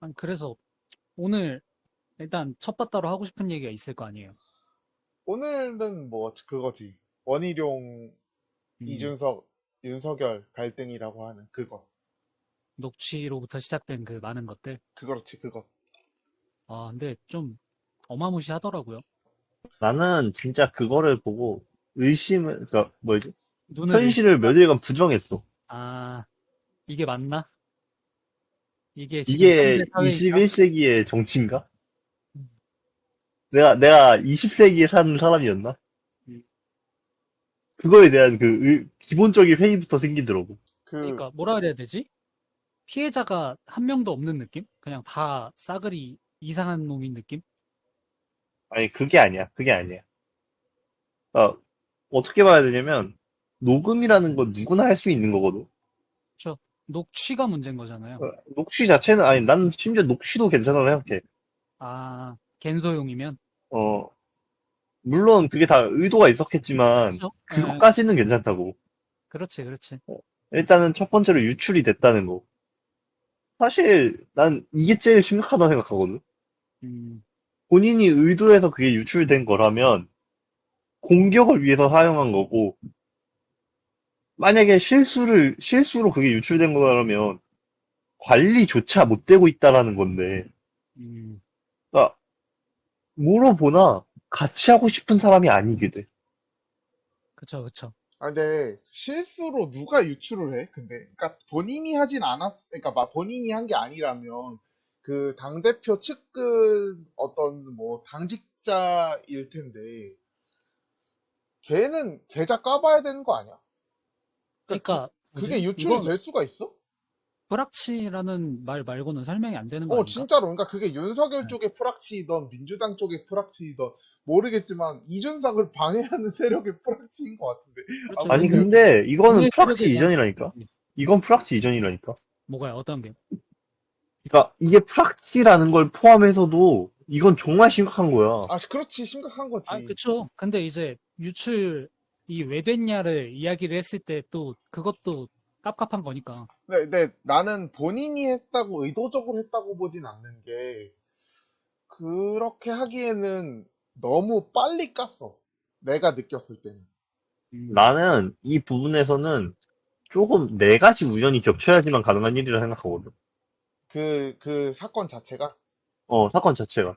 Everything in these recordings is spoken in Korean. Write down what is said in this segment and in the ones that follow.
아니, 그래서 오늘 일단 첫 바따로 하고 싶은 얘기가 있을 거 아니에요. 오늘은 뭐 그거지. 원희룡, 음, 이준석, 윤석열 갈등이라고 하는 그거. 녹취로부터 시작된 그 많은 것들. 그렇지, 그거. 아, 근데 좀 어마무시하더라고요. 나는 진짜 그거를 보고 그러니까 뭐지? 눈을 현실을 의심한다. 몇 일간 부정했어. 아, 이게 맞나? 이게 지금 현대 이게 사회인가? 21세기의 정치인가? 음, 내가 20세기에 사는 사람이었나? 음. 그거에 대한 기본적인 회의부터 생기더라고. 그, 그러니까 뭐라 그래야 되지? 피해자가 한 명도 없는 느낌? 그냥 다 싸그리 이상한 놈인 느낌? 아니, 그게 아니야. 그게 아니야. 어, 어떻게 봐야 되냐면, 녹음이라는 건 누구나 할 수 있는 거거든. 저 녹취가 문제인 거잖아요. 녹취 자체는, 아니, 난 심지어 녹취도 괜찮다고 생각해. 아, 갠소용이면? 어, 물론 그게 다 의도가 있었겠지만, 그렇죠? 예, 그것까지는 괜찮다고. 그렇지, 그렇지. 일단은 첫 번째로 유출이 됐다는 거. 사실 난 이게 제일 심각하다 생각하거든. 음, 본인이 의도해서 그게 유출된 거라면 공격을 위해서 사용한 거고, 만약에 실수로 그게 유출된 거라면 관리조차 못 되고 있다라는 건데, 음, 그러니까 뭐로 보나 같이 하고 싶은 사람이 아니게 돼. 그쵸, 그쵸. 아, 근데 실수로 누가 유출을 해? 근데, 그러니까 본인이 하진 그러니까 본인이 한 게 아니라면 그 당대표 측근 어떤 뭐 당직자일 텐데 걔는 계좌 까봐야 되는 거 아니야? 그러니까 그러니까 그게 뭐지? 유출이 이건 될 수가 있어? 불확실하다는 말 말고는 설명이 안 되는 거 아닌가? 진짜로. 그러니까 그게 윤석열 네. 쪽의 프락치이던 민주당 쪽의 프락치이던 모르겠지만 이준석을 방해하는 세력의 프락치인 것 같은데. 그렇죠. 아니, 아무튼 근데 이거는 분해 세력에 프락치 대한 이전이라니까? 사람들이 이건 프락치 이전이라니까? 뭐가요? 어떤 게? 그러니까 이게 프락치라는 걸 포함해서도 이건 정말 심각한 거야. 그렇지, 심각한 아, 거지. 그쵸. 근데 이제 유출이 왜 됐냐를 이야기를 했을 때 또 그것도 깝깝한 거니까. 근데 나는 본인이 했다고 의도적으로 했다고 보진 않는 게 그렇게 하기에는 너무 빨리 깠어. 내가 느꼈을 때는. 음, 나는 이 부분에서는 조금 네 가지 우연이 겹쳐야지만 가능한 일이라 생각하거든. 그 사건 자체가 사건 자체가.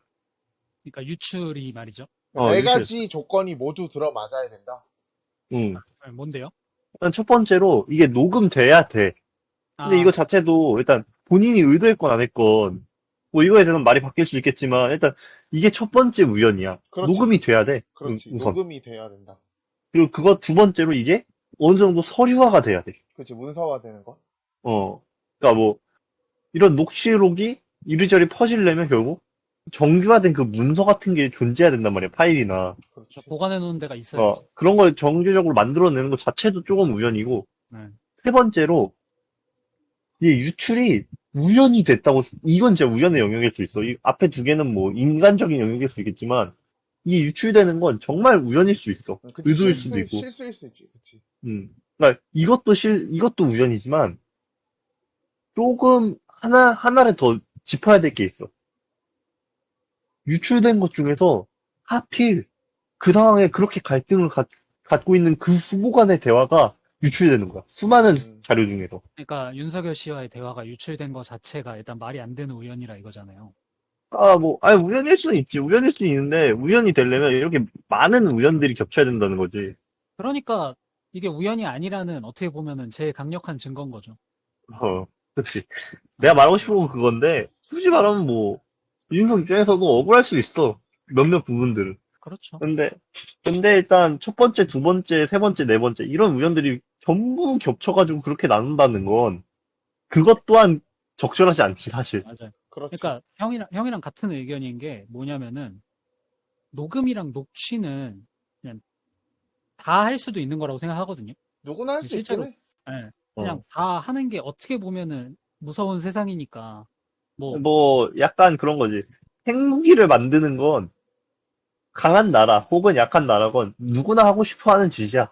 그러니까 유출이 말이죠. 네 유출. 가지 조건이 모두 들어맞아야 된다. 응. 네, 뭔데요? 일단 첫 번째로 이게 녹음돼야 돼. 근데 아, 이거 자체도 일단 본인이 의도했건 안 했건 뭐 이거에 대해서는 말이 바뀔 수 있겠지만 일단 이게 첫 번째 우연이야. 그렇지, 녹음이 돼야 돼. 그렇지. 우선. 녹음이 돼야 된다. 그리고 그거 두 번째로 이게 어느 정도 서류화가 돼야 돼. 그렇지, 문서화 되는 거. 어. 그러니까 뭐 이런 녹취록이 이리저리 퍼지려면 결국 정규화된 그 문서 같은 게 존재해야 된단 말이야. 파일이나. 저 그렇지. 보관해 놓은 데가 있어야지. 그런 걸 정규적으로 만들어내는 것 자체도 조금 우연이고, 네. 세 번째로, 이 유출이 우연이 됐다고, 이건 진짜 우연의 영역일 수 있어. 이 앞에 두 개는 뭐 인간적인 영역일 수 있겠지만, 이게 유출되는 건 정말 우연일 수 있어. 그치, 의도일 수도 있고. 실수일 수 있지. 그치. 그러니까 이것도 우연이지만, 조금 하나를 더 짚어야 될 게 있어. 유출된 것 중에서 하필 그 상황에 그렇게 갖고 있는 그 후보 간의 대화가 유출되는 거야. 수많은 음, 자료 중에서. 그러니까 윤석열 씨와의 대화가 유출된 것 자체가 일단 말이 안 되는 우연이라 이거잖아요. 아니, 우연일 수는 있지. 우연일 수는 있는데, 우연이 되려면 이렇게 많은 우연들이 겹쳐야 된다는 거지. 그러니까 이게 우연이 아니라는 어떻게 보면은 제일 강력한 증거인 거죠. 그치. 내가 네, 말하고 싶은 건 그건데, 굳이 말하면 뭐, 이준석 입장에서도 억울할 수 있어. 몇몇 부분들은. 그렇죠. 근데, 근데 일단 첫 번째, 두 번째, 세 번째, 네 번째, 이런 우연들이 전부 겹쳐가지고 그렇게 나눈다는 건, 그것 또한 적절하지 않지, 사실. 맞아요. 그렇지. 그러니까 형이랑 같은 의견인 게 뭐냐면은 녹음이랑 녹취는 그냥 다 할 수도 있는 거라고 생각하거든요. 누구나 할 수 있긴 실제로 해. 예, 그냥 어. 다 하는 게 어떻게 보면은 무서운 세상이니까 뭐 뭐, 약간 그런 거지. 핵무기를 만드는 건 강한 나라 혹은 약한 나라건 누구나 하고 싶어 하는 짓이야.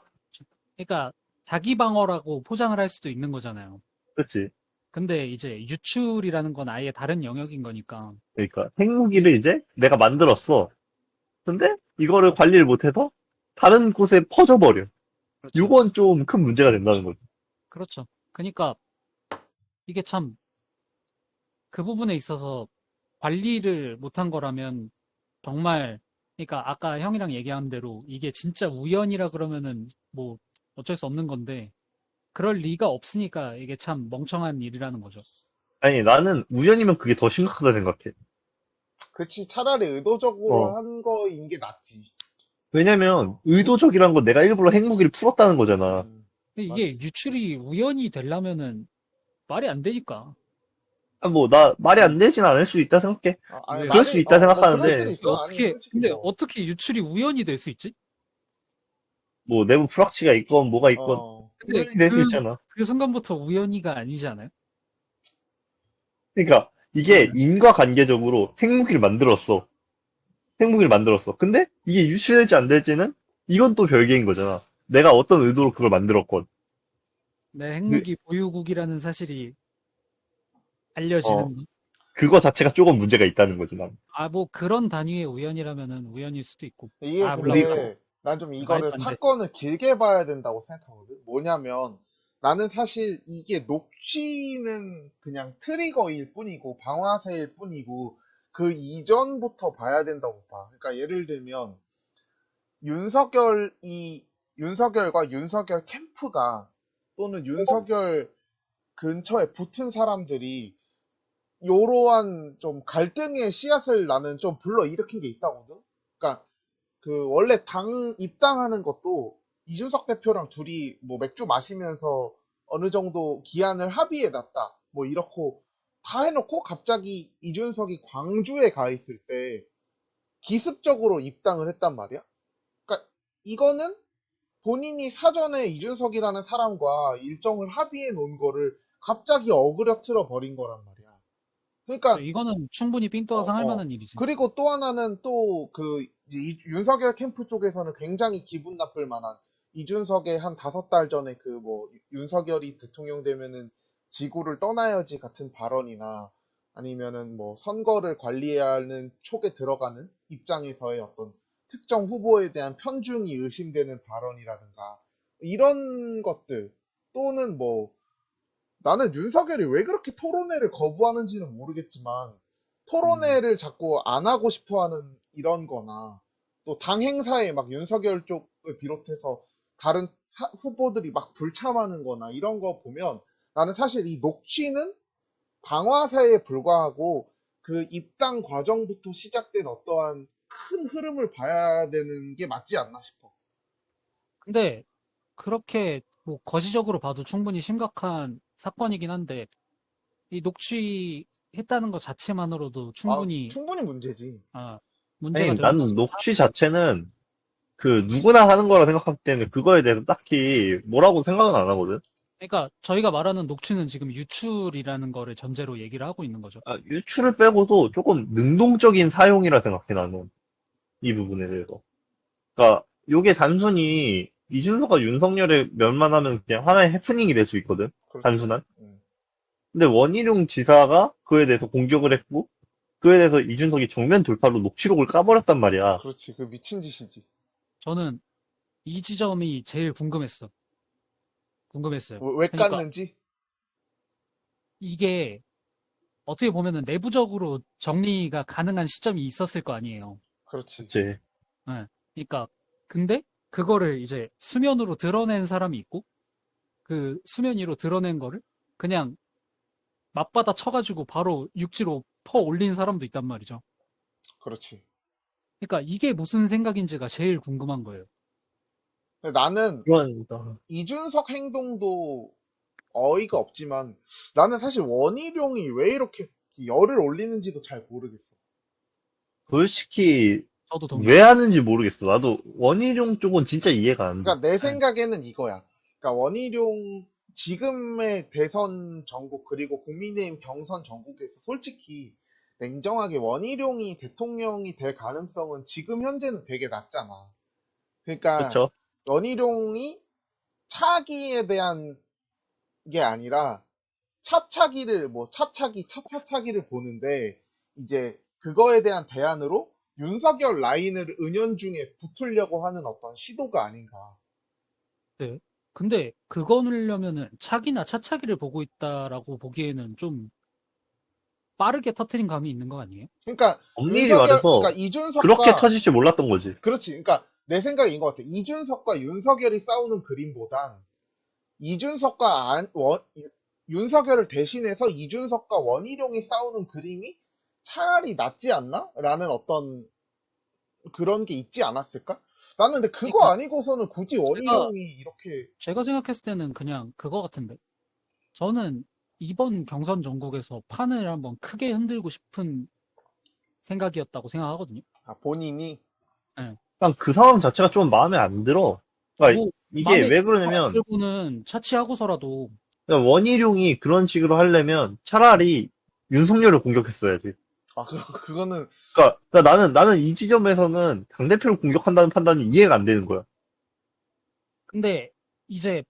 그러니까 자기 방어라고 포장을 할 수도 있는 거잖아요. 그치? 근데 이제 유출이라는 건 아예 다른 영역인 거니까. 그러니까 핵무기를 이제 내가 만들었어. 근데 이거를 관리를 못해서 다른 곳에 퍼져버려. 그렇죠. 이건 좀 큰 문제가 된다는 거죠. 그렇죠. 그러니까 이게 참 그 부분에 있어서 관리를 못한 거라면 정말, 그러니까 아까 형이랑 얘기한 대로 이게 진짜 우연이라 그러면은 뭐 어쩔 수 없는 건데, 그럴 리가 없으니까 이게 참 멍청한 일이라는 거죠. 아니, 나는 우연이면 그게 더 심각하다 생각해. 그치, 차라리 의도적으로 어. 한 거인 게 낫지. 왜냐면 의도적이란 건 내가 일부러 핵무기를 풀었다는 거잖아. 근데 이게 맞지. 유출이 우연이 되려면은 말이 안 되니까. 아, 뭐, 나 말이 안 되진 않을 수 있다 생각해. 아니, 왜? 그럴 수 있다 뭐, 그럴 수는 생각하는데, 있어. 아니, 솔직히 근데 뭐, 어떻게 유출이 우연이 될 수 있지? 뭐, 내부 불확실가 있건 뭐가 있건 어, 근데 우연히 될 수 있잖아. 그 순간부터 우연이가 아니지 않아요? 그러니까 이게 네. 인과관계적으로 핵무기를 만들었어. 핵무기를 만들었어. 근데 이게 유출될지 안 될지는 이건 또 별개인 거잖아. 내가 어떤 의도로 그걸 만들었건. 내 그- 핵무기 보유국이라는 사실이 어, 알려지는 거. 그거 자체가 조금 문제가 있다는 거지, 난. 아, 뭐 그런 단위의 우연이라면은 우연일 수도 있고. 이게 아, 물론 그러니까. 근데 난 좀 이거를 말도 안 돼. 사건을 길게 봐야 된다고 생각하거든. 뭐냐면 나는 사실 이게 녹취는 그냥 트리거일 뿐이고 방아쇠일 뿐이고 그 이전부터 봐야 된다고 봐. 그러니까 예를 들면 윤석열이 윤석열과 윤석열 캠프가 또는 윤석열 근처에 붙은 사람들이 이러한 좀 갈등의 씨앗을 나는 좀 불러일으킨 게 있다거든. 그러니까 그 원래 당 입당하는 것도 이준석 대표랑 둘이 뭐 맥주 마시면서 어느 정도 기한을 합의해 놨다. 뭐 이렇고 다 해놓고 갑자기 이준석이 광주에 가 있을 때 기습적으로 입당을 했단 말이야. 그러니까 이거는 본인이 사전에 이준석이라는 사람과 일정을 합의해 놓은 거를 갑자기 어그러뜨려 버린 거란 말이야. 그러니까 이거는 충분히 어, 삥떠서 할 어. 만한 일이지. 그리고 또 하나는 또 그 윤석열 캠프 쪽에서는 굉장히 기분 나쁠 만한 이준석의 한 5달 전에 그 뭐 윤석열이 대통령 되면은 지구를 떠나야지 같은 발언이나 아니면은 뭐 선거를 관리해야 하는 촉에 들어가는 입장에서의 어떤 특정 후보에 대한 편중이 의심되는 발언이라든가 이런 것들 또는 뭐 나는 윤석열이 왜 그렇게 토론회를 거부하는지는 모르겠지만 토론회를 자꾸 안 하고 싶어 하는 이런 거나 또 당 행사에 막 윤석열 쪽을 비롯해서 다른 후보들이 막 불참하는 거나 이런 거 보면 나는 사실 이 녹취는 방화사에 불과하고 그 입당 과정부터 시작된 어떠한 큰 흐름을 봐야 되는 게 맞지 않나 싶어. 근데 그렇게 뭐 거시적으로 봐도 충분히 심각한 사건이긴 한데, 이 녹취했다는 것 자체만으로도 아, 충분히 충분히 문제지. 아, 문제가 아니, 될 나는 만한 녹취 자체는 그 누구나 하는 거라 생각하기 때문에 그거에 대해서 딱히 뭐라고 생각은 안 하거든. 그러니까 저희가 말하는 녹취는 지금 유출이라는 거를 전제로 얘기를 하고 있는 거죠. 아, 유출을 빼고도 조금 능동적인 사용이라 생각해, 나는. 이 부분에 대해서. 그러니까 요게 단순히 이준석과 윤석열의 면만 하면 그냥 하나의 해프닝이 될 수 있거든. 그렇지. 단순한. 음. 근데 원희룡 지사가 그에 대해서 공격을 했고 그에 대해서 이준석이 정면 돌파로 녹취록을 까버렸단 말이야. 그렇지. 그 미친 짓이지. 저는 이 지점이 제일 궁금했어요. 왜 그러니까 깠는지? 이게 어떻게 보면은 내부적으로 정리가 가능한 시점이 있었을 거 아니에요. 그렇지. 그치. 예. 그러니까 근데 그거를 이제 수면으로 드러낸 사람이 있고, 그 수면 위로 드러낸 거를 그냥 맞받아 쳐가지고 바로 육지로 퍼 올린 사람도 있단 말이죠. 그렇지. 그러니까 이게 무슨 생각인지가 제일 궁금한 거예요. 근데 나는 그러니까. 이준석 행동도 어이가 없지만 나는 사실 원희룡이 왜 이렇게 열을 올리는지도 잘 모르겠어. 솔직히 저도 왜 동의해요. 하는지 모르겠어. 나도 원희룡 쪽은 진짜 이해가 안 돼. 그러니까 내 예. 생각에는 이거야. 그러니까 원희룡 지금의 대선 전국 그리고 국민의힘 경선 전국에서 솔직히 냉정하게 원희룡이 대통령이 될 가능성은 지금 현재는 되게 낮잖아. 그러니까 그렇죠? 원희룡이 차기에 대한 게 아니라 차차기를 보는데, 이제 그거에 대한 대안으로 윤석열 라인을 은연중에 붙으려고 하는 어떤 시도가 아닌가. 네. 근데 그거려면은 차기나 차차기를 보고 있다라고 보기에는 좀 빠르게 터트린 감이 있는 거 아니에요? 그러니까 엄밀히 말해서 그러니까 그렇게 이준석과, 터질 줄 몰랐던 거지. 그렇지. 그러니까 내 생각인 것 같아. 이준석과 윤석열이 싸우는 그림보단 이준석과 윤석열을 대신해서 이준석과 원희룡이 싸우는 그림이 차라리 낫지 않나? 라는 어떤 그런 게 있지 않았을까? 나는 근데 그거 그러니까 아니고서는 굳이 제가 원희룡이 이렇게. 제가 생각했을 때는 그냥 그거 같은데. 저는 이번 경선 전국에서 판을 한번 크게 흔들고 싶은 생각이었다고 생각하거든요. 본인이. 예. 그냥 그 상황 자체가 좀 마음에 안 들어. 그러니까 뭐 이게 마음에 왜 들고 안 그러냐면 들고는 차치하고서라도 그냥 원희룡이 그런 식으로 하려면 차라리 윤석열을 공격했어야지. 그거는. 그러니까 나는 이 지점에서는 당대표를 공격한다는 판단이 이해가 안 되는 거야. 근데 이제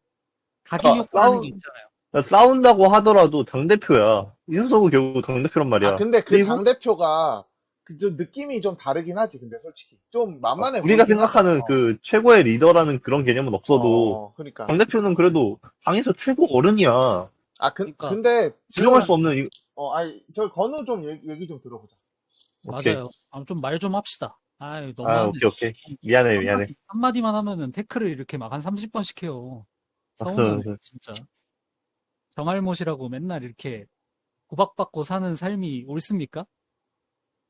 각인 그러니까 효과라는 게 있잖아요. 싸운다고 하더라도 당대표야. 이준석은 결국 당대표란 말이야. 근데 그 그리고 당대표가 그 좀 느낌이 좀 다르긴 하지, 근데 솔직히. 좀 만만해 우리가 보이긴 하죠. 생각하는 그 최고의 리더라는 그런 개념은 없어도 그러니까. 당대표는 그래도 당에서 최고 어른이야. 그러니까 근데 부정할 지금, 수 없는 저 건우 좀 얘기 좀 들어보자. 오케이. 맞아요. 좀 말 좀 합시다. 아유, 아, 너무하네. 오케이. 미안해. 한마디만 하면은 태클을 이렇게 막 한 30번씩 해요. 서운하네, 진짜. 정알못이라고 맨날 이렇게 구박받고 사는 삶이 옳습니까?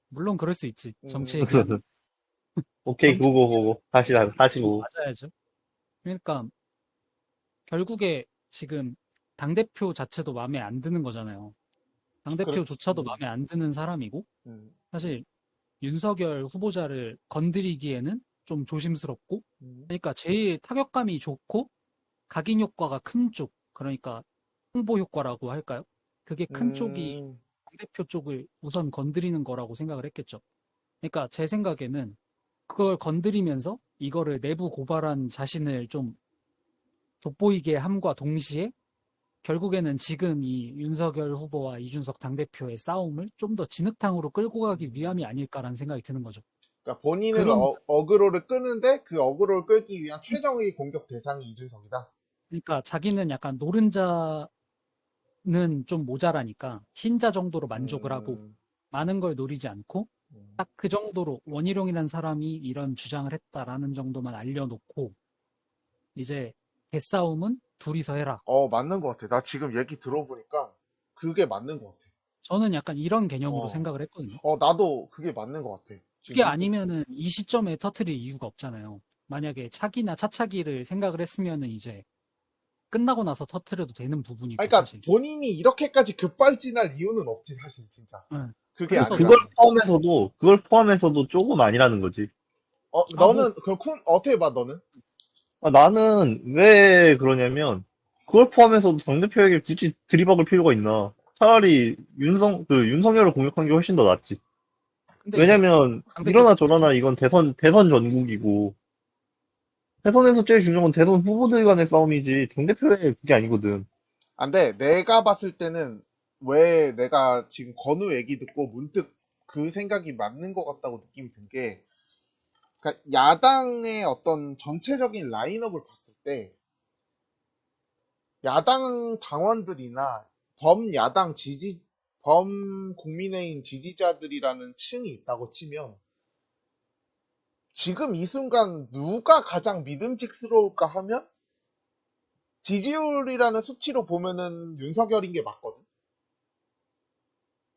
물론 그럴 수 있지. 정치 얘기하면. 오케이, 정치 그거. 다시 좀 그거. 맞아야죠. 그러니까 결국에 지금 당대표 자체도 마음에 안 드는 거잖아요. 그렇지. 당대표조차도 마음에 안 드는 사람이고, 음, 사실 윤석열 후보자를 건드리기에는 좀 조심스럽고, 음, 그러니까 제일 타격감이 좋고, 각인 효과가 큰 쪽, 그러니까 홍보 효과라고 할까요? 그게 큰 쪽이 음, 당대표 쪽을 우선 건드리는 거라고 생각을 했겠죠. 그러니까 제 생각에는 그걸 건드리면서 이거를 내부 고발한 자신을 좀 돋보이게 함과 동시에 결국에는 지금 이 윤석열 후보와 이준석 당대표의 싸움을 좀 더 진흙탕으로 끌고 가기 위함이 아닐까라는 생각이 드는 거죠. 그러니까 본인은 그런, 어그로를 끄는데 그 어그로를 끌기 위한 최정의 공격 대상이 이준석이다. 그러니까 자기는 약간 노른자는 좀 모자라니까 흰자 정도로 만족을 하고 음, 많은 걸 노리지 않고 음. 딱 그 정도로 원희룡이라는 사람이 이런 주장을 했다라는 정도만 알려놓고 이제 개싸움은 둘이서 해라. 맞는 것 같아. 나 지금 얘기 들어보니까 그게 맞는 것 같아. 저는 약간 이런 개념으로 어, 생각을 했거든요. 나도 그게 맞는 것 같아. 지금 그게 문득. 아니면은 이 시점에 터트릴 이유가 없잖아요. 만약에 차기나 차차기를 생각을 했으면은 이제 끝나고 나서 터트려도 되는 부분이고 그러니까 사실. 본인이 이렇게까지 급발진할 이유는 없지, 사실, 진짜. 예. 그게 그래서 아니라면. 그걸 포함해서도 조금 아니라는 거지. 뭐 너는, 어떻게 봐, 너는? 나는 왜 그러냐면, 그걸 포함해서도 당대표에게 굳이 들이박을 필요가 있나. 차라리 윤석열을 공격한 게 훨씬 더 낫지. 근데 이제 왜냐면, 당대표 이러나 저러나 이건 대선 전국이고, 대선에서 제일 중요한 건 대선 후보들 간의 싸움이지, 당대표의 그게 아니거든. 돼. 내가 봤을 때는 왜 내가 지금 건우 얘기 듣고 문득 그 생각이 맞는 것 같다고 느낌이 든 게, 그러니까 야당의 어떤 전체적인 라인업을 봤을 때 야당 당원들이나 범야당 지지 범 국민의힘 지지자들이라는 층이 있다고 치면 지금 이 순간 누가 가장 믿음직스러울까 하면 지지율이라는 수치로 보면은 윤석열인 게 맞거든.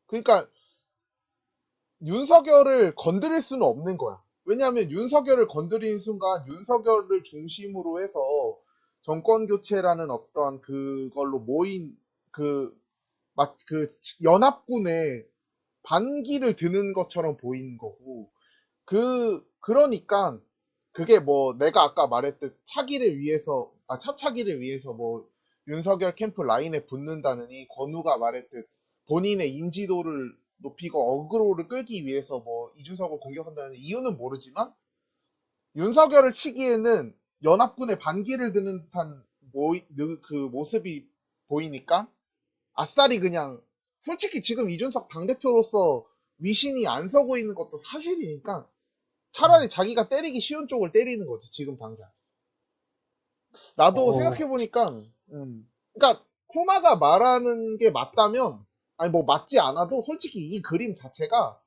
그러니까 윤석열을 건드릴 수는 없는 거야. 왜냐하면 윤석열을 건드린 순간 윤석열을 중심으로 해서 정권 교체라는 어떤 그걸로 모인 그, 그 연합군의 반기를 드는 것처럼 보이는 거고, 그러니까 그게 뭐 내가 아까 말했듯 차차기를 위해서 뭐 윤석열 캠프 라인에 붙는다느니, 건우가 말했듯 본인의 인지도를 높이고 어그로를 끌기 위해서 뭐 이준석을 공격한다는 이유는 모르지만 윤석열을 치기에는 연합군의 반기를 드는 듯한 그 모습이 보이니까 아싸리 그냥 솔직히 지금 이준석 당대표로서 위신이 안 서고 있는 것도 사실이니까 차라리 자기가 때리기 쉬운 쪽을 때리는 거지 지금 당장. 나도 어, 생각해보니까 그러니까 쿠마가 말하는 게 맞다면 아니 뭐 맞지 않아도 솔직히 이 그림 자체가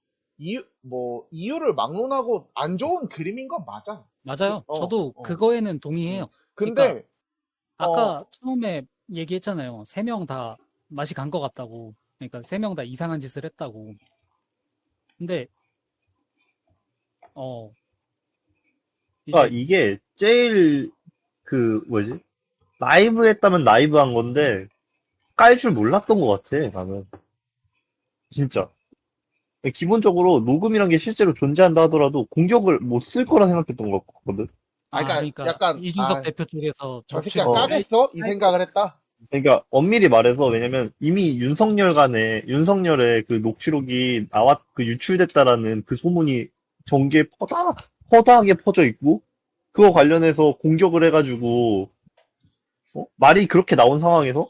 이유를 막론하고 안 좋은 그림인 건 맞아. 맞아요. 어, 저도 어. 그거에는 동의해요. 그러니까 근데 아까 처음에 얘기했잖아요. 세 명 다 맛이 간 것 같다고. 그러니까 세 명 다 이상한 짓을 했다고. 근데 그러니까 이제 이게 제일 뭐지? 라이브 했다면 라이브 한 건데 깔 줄 몰랐던 것 같아 나는 진짜. 기본적으로 녹음이란 게 실제로 존재한다 하더라도 공격을 못 쓸 거라 생각했던 것 같거든. 그러니까 그러니까 약간 이준석 대표 쪽에서 저 새끼가 녹취록을 까겠어? 이 생각을 했다. 그러니까 엄밀히 말해서 왜냐면 이미 윤석열의 그 녹취록이 그 유출됐다라는 그 소문이 전개에 허다하게 퍼져 있고 그거 관련해서 공격을 해가지고 말이 그렇게 나온 상황에서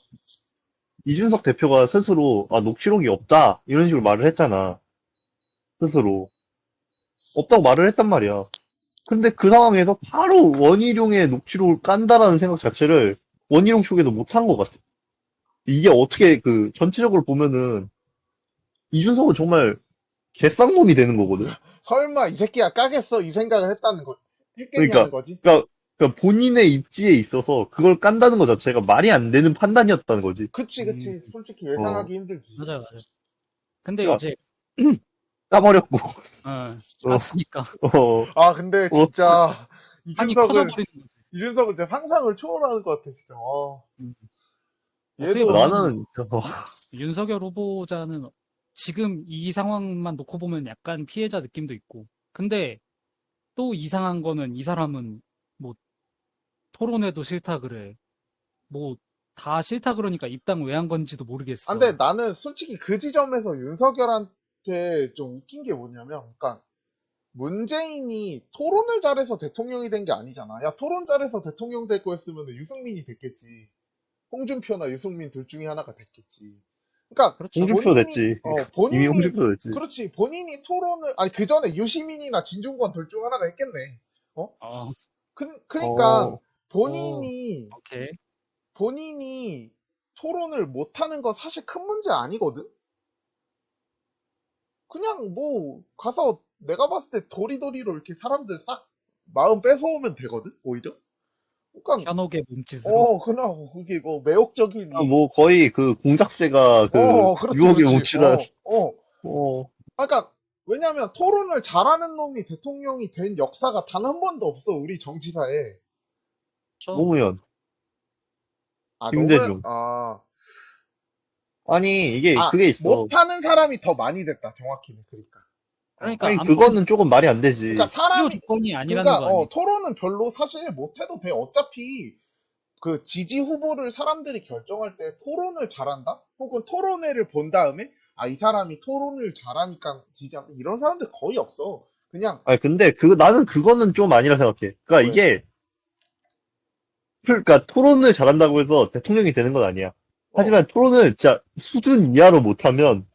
이준석 대표가 스스로 녹취록이 없다 이런 식으로 말을 했잖아. 스스로 없다고 말을 했단 말이야. 근데 그 상황에서 바로 원희룡의 녹취록을 깐다라는 생각 자체를 원희룡 쪽에도 못한 것 같아. 이게 어떻게 전체적으로 보면은 이준석은 정말 개쌍놈이 되는 거거든. 설마 이 새끼가 까겠어? 이 생각을 했겠냐는 그러니까, 거지. 그러니까 본인의 입지에 있어서 그걸 깐다는 것 자체가 말이 안 되는 판단이었다는 거지. 그치, 음, 그치. 솔직히 어, 예상하기 힘들지. 맞아요, 맞아요. 근데 그러니까 이제 까버렸고, 어, 깠으니까 어, 아, 근데 어, 진짜 판이 이준석은 커져버리는 거지. 이준석은 진짜 상상을 초월하는 것 같아, 진짜. 음. 어떻게 얘도 보면 나는 윤석열 후보자는 지금 이 상황만 놓고 보면 약간 피해자 느낌도 있고. 근데 또 이상한 거는 이 사람은 뭐 토론회도 싫다 그래. 뭐 다 싫다 그러니까 입당 왜 한 건지도 아, 근데 모르겠어. 나는 솔직히 그 지점에서 윤석열한테 좀 웃긴 게 뭐냐면, 그러니까 문재인이 토론을 잘해서 대통령이 된 게 아니잖아. 야, 토론 잘해서 대통령 될 거였으면 유승민이 됐겠지. 홍준표나 유승민 둘 중에 하나가 됐겠지. 그러니까 그렇죠. 홍준표 됐지. 이미 본인이 홍준표 됐지. 그렇지 본인이 토론을 아니 그 전에 유시민이나 진중권 둘 중 하나가 했겠네. 어? 어, 그러니까 어, 어, 본인이 오케이. 본인이 토론을 못하는 거 사실 큰 문제 아니거든. 그냥 뭐 가서 내가 봤을 때 도리도리로 이렇게 사람들 싹 마음 뺏어오면 되거든 오히려. 그러니까 현혹의 몸짓으로. 그냥 그게 뭐 매혹적인 뭐 거의 공작새가 그렇지 유혹에 그렇지 뭉치다. 어, 그러니까 왜냐면 토론을 잘하는 놈이 대통령이 된 역사가 단 한 번도 없어 우리 정치사에. 그렇죠. 노무현, 노무현 김대중. 아, 아니, 그게 있어. 못하는 사람이 더 많이 됐다 정확히는 그러니까. 그러니까 아니, 아무튼 그거는 조금 말이 안 그러니까 되지. 필요 사람이 조건이 아니라는 그러니까 거 아니에요. 토론은 별로 사실 못해도 돼. 어차피 그 지지 후보를 사람들이 결정할 때 토론을 잘한다? 혹은 토론회를 본 다음에 이 사람이 토론을 잘하니까 지지한다. 이런 사람들 거의 없어. 그냥 아니, 근데 나는 그거는 좀 아니라 생각해. 그러니까 왜? 이게, 그러니까 토론을 잘한다고 해서 대통령이 되는 건 아니야. 어. 하지만 토론을 진짜 수준 이하로 못하면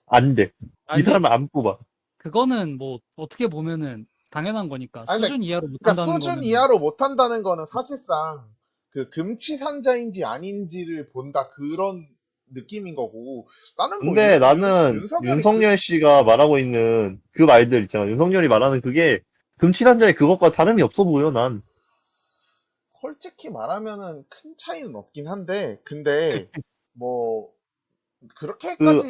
안 돼. 이 근데 사람을 안 뽑아. 그거는 뭐 어떻게 보면은 당연한 거니까 근데 수준 이하로 그러니까 못한다는 수준 거는 이하로 못한다는 거는 사실상 그 금치산자인지 아닌지를 본다 그런 느낌인 거고 나는 뭐 근데 나는 윤석열이 윤석열 씨가 말하고 있는 그 말들 있잖아. 윤석열이 말하는 그게 금치단자의 그것과 다름이 없어 보여, 난. 솔직히 말하면은 큰 차이는 없긴 한데 근데 뭐 그렇게까지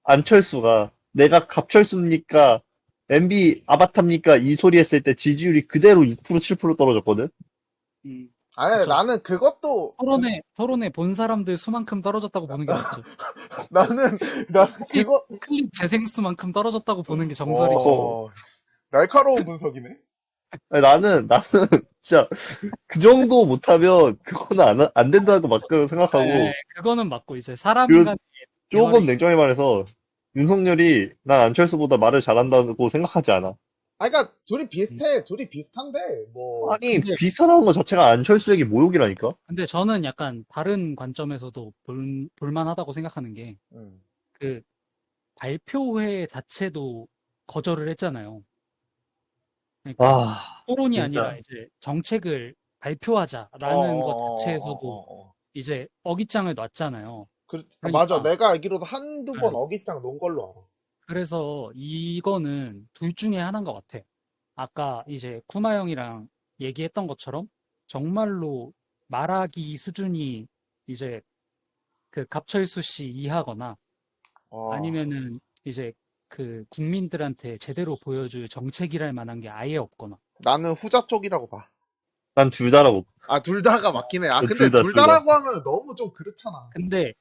안철수가 내가 갑철수입니까? MB 아바타입니까? 이 소리 했을 때 지지율이 그대로 6% 7% 떨어졌거든? 음, 아니 그쵸. 나는 그것도 토론에 본 사람들 수만큼 떨어졌다고 보는 게 맞죠. 나는 나 그거 클립 재생수만큼 떨어졌다고 보는 게 정설이지. 어, 날카로운 분석이네. 아니, 나는 진짜 그 정도 못하면 그거는 안 된다고 막 생각하고, 그거는 맞고 이제 사람 그리고 간의 대화를 조금 냉정히 말해서 윤석열이 난 안철수보다 말을 잘한다고 생각하지 않아. 아, 그러니까 둘이 비슷해. 둘이 비슷한데 뭐 아니, 근데, 비슷하다는 것 자체가 안철수에게 모욕이라니까? 근데 저는 약간 다른 관점에서도 볼만하다고 생각하는 게, 음. 그 발표회 자체도 거절을 했잖아요. 그러니까 아, 토론이 아니라 진짜. 이제 정책을 어, 어, 발표하자라는 것 어, 어, 자체에서도 어, 어. 이제 어깃장을 놨잖아요. 맞아. 그러니까, 내가 알기로도 한두 번 예, 어깃장 놓은 걸로 알아. 그래서 이거는 둘 중에 하나인 것 같아. 아까 이제 쿠마 형이랑 얘기했던 것처럼 정말로 말하기 수준이 이제 그 갑철수 씨 이하거나 와, 아니면은 이제 그 국민들한테 제대로 보여줄 정책이랄 만한 게 아예 없거나. 나는 후자 쪽이라고 봐. 난 둘 다라고. 아, 둘 다가 맞긴 해. 아, 둘 근데 다, 둘 둘 다. 다라고 하면 너무 좀 그렇잖아. 근데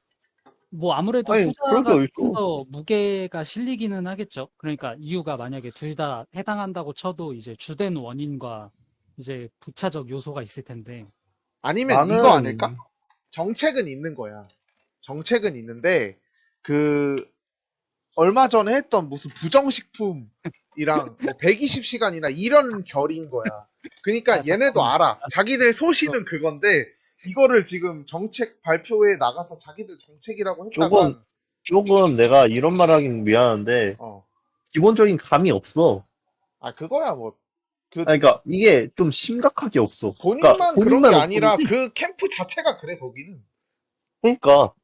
뭐 아무래도 아니, 그런 게 후자가 좀 어딨어. 더 무게가 실리기는 하겠죠. 그러니까 이유가 만약에 둘 다 해당한다고 쳐도 이제 주된 원인과 이제 부차적 요소가 있을 텐데. 아니면 이거 아닐까? 나는, 정책은 있는 거야. 정책은 있는데 그 얼마 전에 했던 무슨 부정식품이랑 뭐 120시간이나 이런 결인 거야. 아, 그러니까 얘네도 잠깐만. 알아. 자기들 이거 소신은 그건데 이거를 지금 정책 발표회에 나가서 자기들 정책이라고 조금, 했다간 조금 내가 이런 말 하긴 미안한데, 어. 기본적인 감이 없어. 아, 그거야 뭐 그 아니, 그러니까 이게 좀 심각하게 없어. 그러니까 본인만 그런 게 본인만 없고, 아니라 그 캠프 자체가 그래 거기는. 그러니까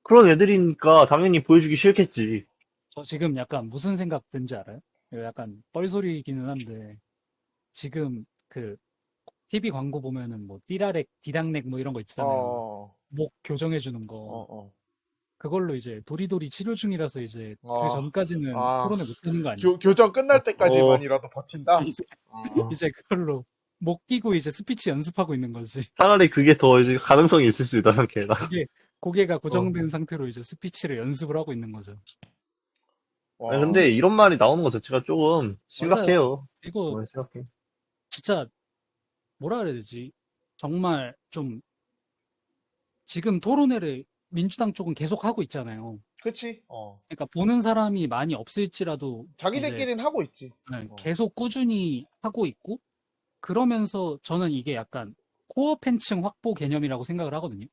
그런 애들이니까 당연히 보여주기 싫겠지. 저 지금 약간 무슨 생각 든지 알아요? 이거 약간 뻘소리이기는 한데 지금 그 TV 광고 보면은 뭐 띠라렉, 디당렉 뭐 이런 거 어, 있잖아요. 어, 목 교정해 주는 어, 거. 어. 그걸로 이제 도리도리 치료 중이라서 이제 그 어, 전까지는 아, 토론을 못 하는 거 아니에요? 교정 끝날 어, 때까지만이라도 버틴다? 이제 어, 이제 그걸로 목 끼고 이제 스피치 연습하고 있는 거지. 차라리 그게 더 이제 가능성이 있을 수 있다 생각해. 나. 고개 고개가 어. 고정된 상태로 이제 스피치를 연습을 하고 있는 거죠. 아니, 와, 근데 근데 이런 말이 나오는 것 자체가 조금 맞아요. 심각해요. 이거 심각해. 진짜 뭐라 그래야 되지? 정말 좀 지금 토론회를 민주당 쪽은 계속 하고 있잖아요. 그치? 어. 그러니까 보는 사람이 많이 없을지라도 이제 자기들끼리는 하고 있지. 네, 어. 계속 꾸준히 하고 있고 그러면서 저는 이게 약간 코어 팬층 확보 개념이라고 생각을 하거든요.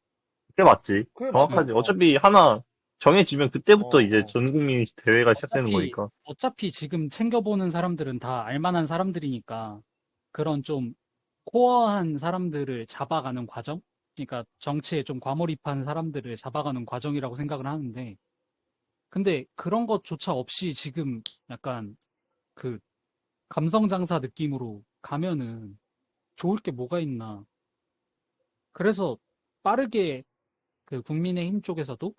그게 맞지. 그래, 맞아. 네, 정확하지. 어, 어차피 하나 정해지면 어, 그때부터 이제 어. 전 국민 대회가 시작되는 어차피 거니까. 어차피 지금 챙겨보는 사람들은 다 알만한 사람들이니까 그런 좀 코어한 사람들을 잡아가는 과정? 그러니까 정치에 좀 과몰입한 사람들을 잡아가는 과정이라고 생각을 하는데 근데 그런 것조차 없이 지금 약간 그 감성 장사 느낌으로 가면은 좋을 게 뭐가 있나. 그래서 빠르게 그 국민의힘 쪽에서도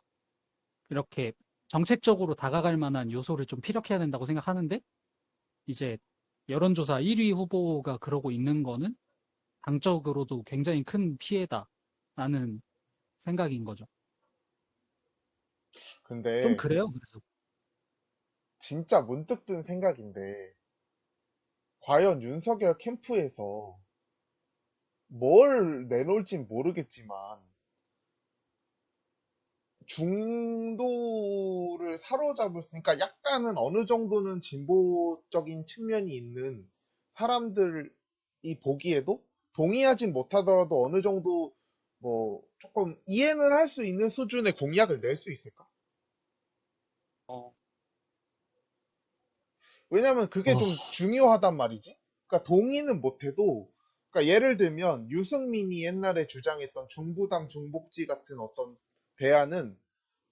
이렇게 정책적으로 다가갈 만한 요소를 좀 피력해야 된다고 생각하는데 이제 여론조사 1위 후보가 그러고 있는 거는 당적으로도 굉장히 큰 피해다라는 생각인 거죠. 좀 근데 그래요. 그래서 진짜 문득 든 생각인데 과연 윤석열 캠프에서 뭘 내놓을진 모르겠지만 중도를 사로잡을 수, 그러니까 약간은 어느 정도는 진보적인 측면이 있는 사람들이 보기에도 동의하진 못하더라도 어느 정도 뭐 조금 이해는 할 수 있는 수준의 공약을 낼 수 있을까? 어, 왜냐면 그게 어, 좀 중요하단 말이지. 그러니까 동의는 못해도, 그러니까 예를 들면 유승민이 옛날에 주장했던 중부담 중복지 같은 어떤 대안은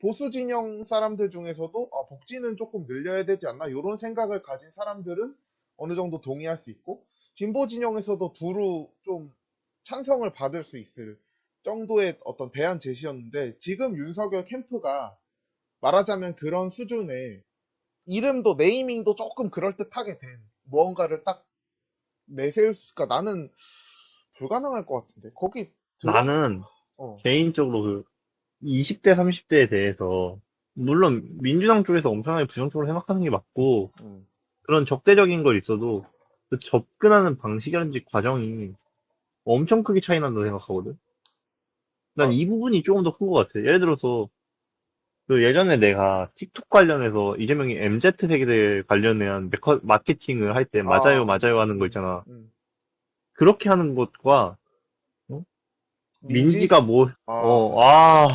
보수 진영 사람들 중에서도 아, 복지는 조금 늘려야 되지 않나 이런 생각을 가진 사람들은 어느 정도 동의할 수 있고 진보 진영에서도 두루 좀 찬성을 받을 수 있을 정도의 어떤 대안 제시였는데 지금 윤석열 캠프가 말하자면 그런 수준의 이름도 네이밍도 조금 그럴듯하게 된 무언가를 딱 내세울 수 있을까? 나는 불가능할 것 같은데. 거기 들어? 나는 어, 개인적으로 그 20대, 30대에 대해서 물론 민주당 쪽에서 엄청나게 부정적으로 생각하는 게 맞고 음. 그런 적대적인 걸 있어도 그 접근하는 방식이라든지 과정이 엄청 크게 차이 난다고 생각하거든. 난 아, 이 부분이 조금 더 큰 것 같아. 예를 들어서 그 예전에 내가 틱톡 관련해서 이재명이 MZ 세대 관련한 마케팅을 할 때 맞아요, 아, 맞아요 하는 거 음, 있잖아. 음. 그렇게 하는 것과 어? 민지? 민지가 뭐, 아,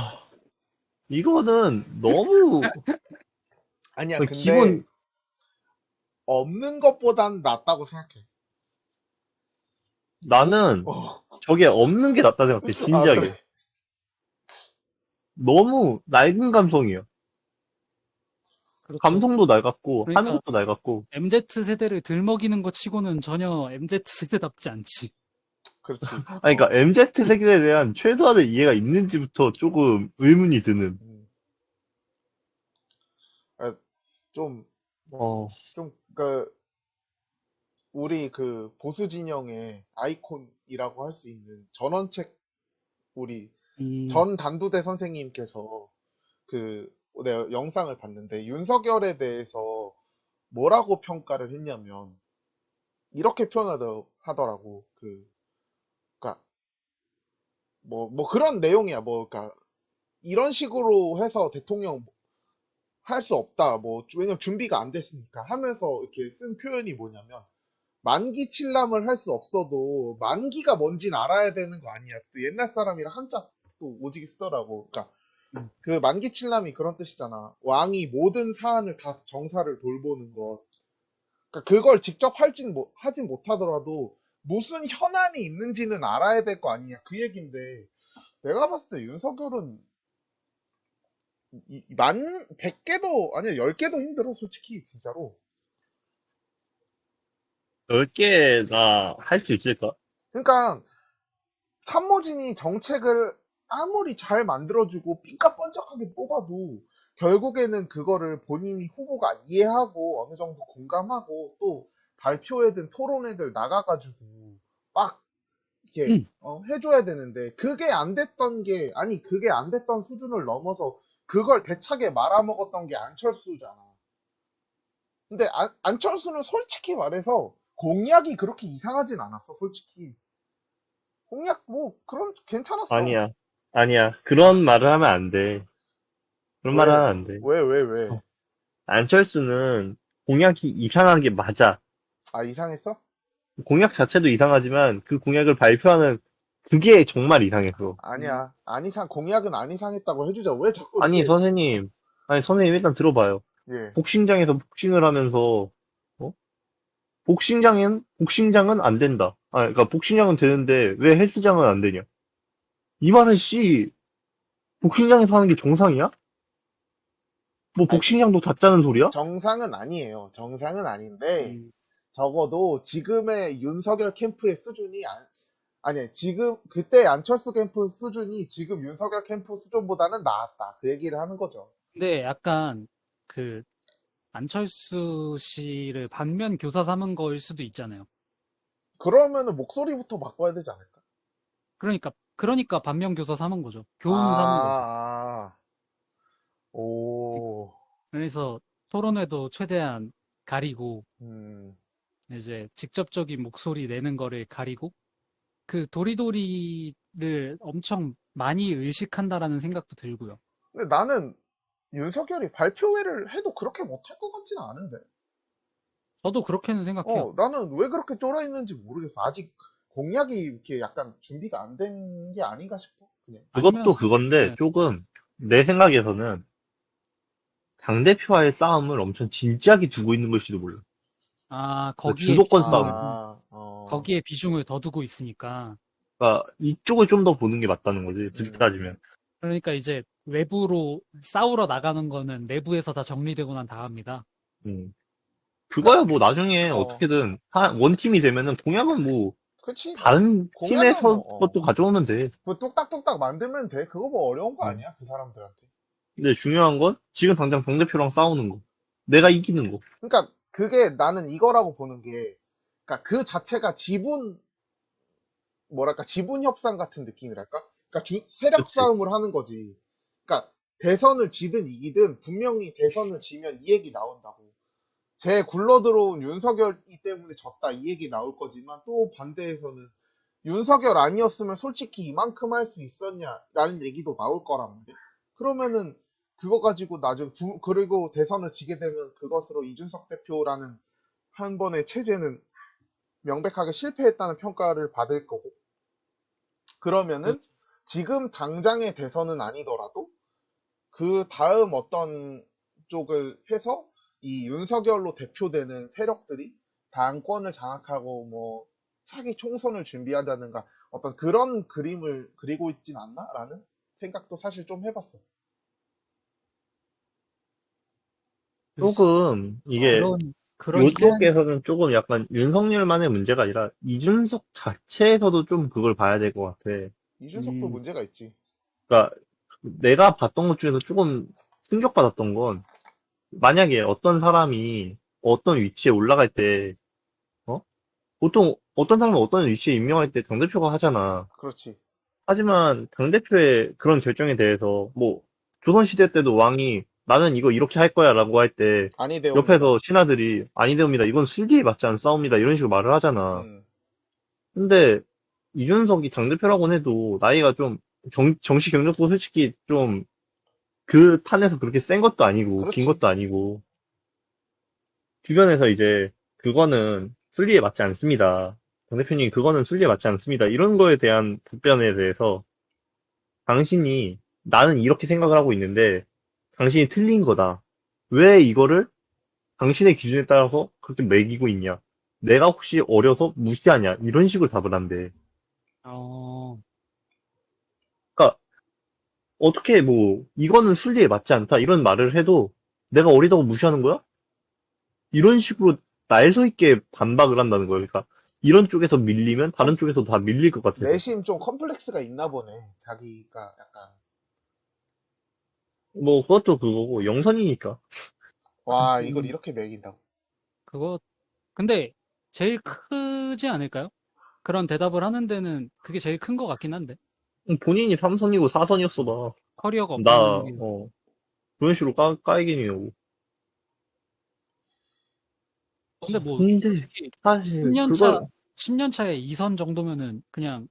이거는 너무 아니야. 근데 기본 없는 것보단 낫다고 생각해. 나는 어, 저게 없는 게 낫다 생각해, 아, 그래. 진작에. 너무 낡은 감성이야. 그렇죠. 감성도 낡았고, 하는 그러니까 것도 낡았고. MZ 세대를 들먹이는 것 치고는 전혀 MZ 세대답지 않지. 그렇지. 아니, 그러니까 어. MZ 세대에 대한 최소한의 이해가 있는지부터 조금 의문이 드는. 음. 아, 좀, 어, 그, 우리 그 보수 진영의 아이콘이라고 할 수 있는 전원책, 우리 음, 전 단두대 선생님께서 그, 내가 영상을 봤는데, 윤석열에 대해서 뭐라고 평가를 했냐면, 이렇게 표현하더라고. 그니까, 뭐 그런 내용이야. 그니까, 이런 식으로 해서 대통령 할 수 없다. 왜냐면 준비가 안 됐으니까 하면서 이렇게 쓴 표현이 뭐냐면, 만기 칠남을 할 수 없어도 만기가 뭔진 알아야 되는 거 아니야. 또 옛날 사람이라 한자 또 오지게 쓰더라고. 그러니까 음, 그 만기 칠남이 그런 뜻이잖아. 왕이 모든 사안을 다 정사를 돌보는 것. 그러니까 그걸 직접 하진 못하더라도 무슨 현안이 있는지는 알아야 될 거 아니야. 그 얘긴데 내가 봤을 때 윤석열은 100개도 아니야 10개도 힘들어 솔직히 진짜로. 10개나 할 수 있을까? 그러니까 참모진이 정책을 아무리 잘 만들어주고 삐까뻔쩍하게 뽑아도 결국에는 그거를 본인이 후보가 이해하고 어느 정도 공감하고 또 발표회든 토론회들 나가가지고 막 이렇게 해줘야 되는데 그게 안 됐던 게 아니 그게 안 됐던 수준을 넘어서 그걸 대차게 말아먹었던 게 안철수잖아. 근데 안철수는 솔직히 말해서 공약이 그렇게 이상하진 않았어 솔직히. 공약 그런 괜찮았어. 아니야. 아니야. 그런 말을 하면 안 돼. 그런 말을 왜? 하면 안 돼. 왜? 어, 안철수는 공약이 이상한 게 맞아. 아, 이상했어? 공약 자체도 이상하지만 그 공약을 발표하는 그게 정말 이상했어. 음, 아니야. 안 이상, 공약은 안 이상했다고 해주자. 왜 자꾸 아니, 이렇게, 선생님. 아니, 선생님 일단 들어봐요. 예. 복싱장에서 복싱을 하면서, 어? 복싱장은 안 된다. 그러니까 복싱장은 되는데 왜 헬스장은 안 되냐? 이 말은 씨, 복싱장에서 하는 게 정상이야? 뭐 아니, 복싱장도 다 짜는 소리야? 정상은 아니에요. 정상은 아닌데, 음, 적어도 지금의 윤석열 캠프의 수준이, 아니, 지금, 그때 안철수 캠프 수준이 지금 윤석열 캠프 수준보다는 나았다. 그 얘기를 하는 거죠. 근데 약간 그 안철수 씨를 반면 교사 삼은 거일 수도 있잖아요. 그러면은 목소리부터 바꿔야 되지 않을까? 그러니까 반면 교사 삼은 거죠. 교훈 삼은 거죠. 아, 오, 그래서 토론회도 최대한 가리고 음. 이제 직접적인 목소리 내는 거를 가리고 그 도리도리를 엄청 많이 의식한다라는 생각도 들고요. 근데 나는 윤석열이 발표회를 해도 그렇게 못할 것 같지는 않은데. 저도 그렇게는 생각해요. 나는 왜 그렇게 쫄아 있는지 모르겠어. 아직 공약이 이렇게 약간 준비가 안 된 게 아닌가 싶어. 그냥. 그것도 아니면 그건데 네. 조금 내 생각에서는 당대표와의 싸움을 엄청 진지하게 두고 있는 걸지도 몰라. 그 주도권 싸움을. 거기에 비중을 더 두고 있으니까. 그러니까 이쪽을 좀 더 보는 게 맞다는 거지. 굳이 음, 따지면. 그러니까 이제 외부로 싸우러 나가는 거는 내부에서 다 정리되고 난 다음이다. 음. 그러니까, 그거야 뭐 나중에 어떻게든 원팀이 되면은 공약은 뭐 그치. 다른 공약은 팀에서 것도 가져오면 돼. 뭐 뚝딱뚝딱 만들면 돼. 그거 뭐 어려운 거 음. 아니야, 그 사람들한테. 근데 중요한 건 지금 당장 당대표랑 싸우는 거. 내가 이기는 거. 그러니까 그게 나는 이거라고 보는 게, 그러니까 그 자체가 뭐랄까, 지분 협상 같은 느낌이랄까? 그러니까 세력 그치? 싸움을 하는 거지. 그러니까 대선을 지든 이기든 분명히 대선을 지면 이 얘기 나온다고. 제 굴러들어온 윤석열이 때문에 졌다 이 얘기 나올 거지만 또 반대에서는 윤석열 아니었으면 솔직히 이만큼 할 수 있었냐라는 얘기도 나올 거란 말이야. 그러면은 그거 가지고 나중 그리고 대선을 지게 되면 그것으로 이준석 대표라는 한 번의 체제는 명백하게 실패했다는 평가를 받을 거고 그러면은 그렇죠. 지금 당장의 대선은 아니더라도 그 다음 어떤 쪽을 해서 이 윤석열로 대표되는 세력들이 당권을 장악하고 뭐 차기 총선을 준비한다든가 어떤 그런 그림을 그리고 있진 않나라는 생각도 사실 좀 해봤어. 글쎄, 조금 이게 어, 그런 희한, 요쪽에서는 조금 약간 윤석열만의 문제가 아니라 이준석 자체에서도 좀 그걸 봐야 될 것 같아. 이준석도 음, 문제가 있지. 그러니까 내가 봤던 것 중에서 조금 충격받았던 건 만약에 어떤 사람이 어떤 위치에 올라갈 때, 어? 보통 어떤 사람은 어떤 위치에 임명할 때 당대표가 하잖아. 그렇지. 하지만 당대표의 그런 결정에 대해서 뭐 조선시대 때도 왕이 나는 이거 이렇게 할 거야 라고 할 때 아니되옵니다. 옆에서 신하들이 아니됩니다. 이건 순리에 맞지 않은 싸움이다. 이런 식으로 말을 하잖아. 음, 근데 이준석이 당대표라고 해도 나이가 좀 정치 경력도 솔직히 좀 그 탄에서 그렇게 센 것도 아니고 긴 그렇지. 것도 아니고 주변에서 이제 그거는 순리에 맞지 않습니다. 당 대표님 그거는 순리에 맞지 않습니다. 이런 거에 대한 답변에 대해서 당신이 나는 이렇게 생각을 하고 있는데 당신이 틀린 거다. 왜 이거를 당신의 기준에 따라서 그렇게 매기고 있냐? 내가 혹시 어려서 무시하냐? 이런 식으로 답을 한대. 어, 그러니까 어떻게 뭐 이거는 순리에 맞지 않다 이런 말을 해도 내가 어리다고 무시하는 거야? 이런 식으로 날서 있게 반박을 한다는 거예요. 그러니까 이런 쪽에서 밀리면 다른 컴- 쪽에서 다 밀릴 것 같아서. 내심 좀 컴플렉스가 있나 보네. 자기가 약간 뭐 그것도 그거고 영선이니까. 와 이걸 음, 이렇게 매긴다고. 그거, 근데 제일 크지 않을까요? 그런 대답을 하는 데는 그게 제일 큰 것 같긴 한데. 본인이 3선이고 4선이었어 봐. 커리어가 나 없다는 게. 그런 식으로 까이기냐고. 근데 뭐, 근데 솔직히 사실 10년 차, 그걸 10년 차에 2선 정도면은 그냥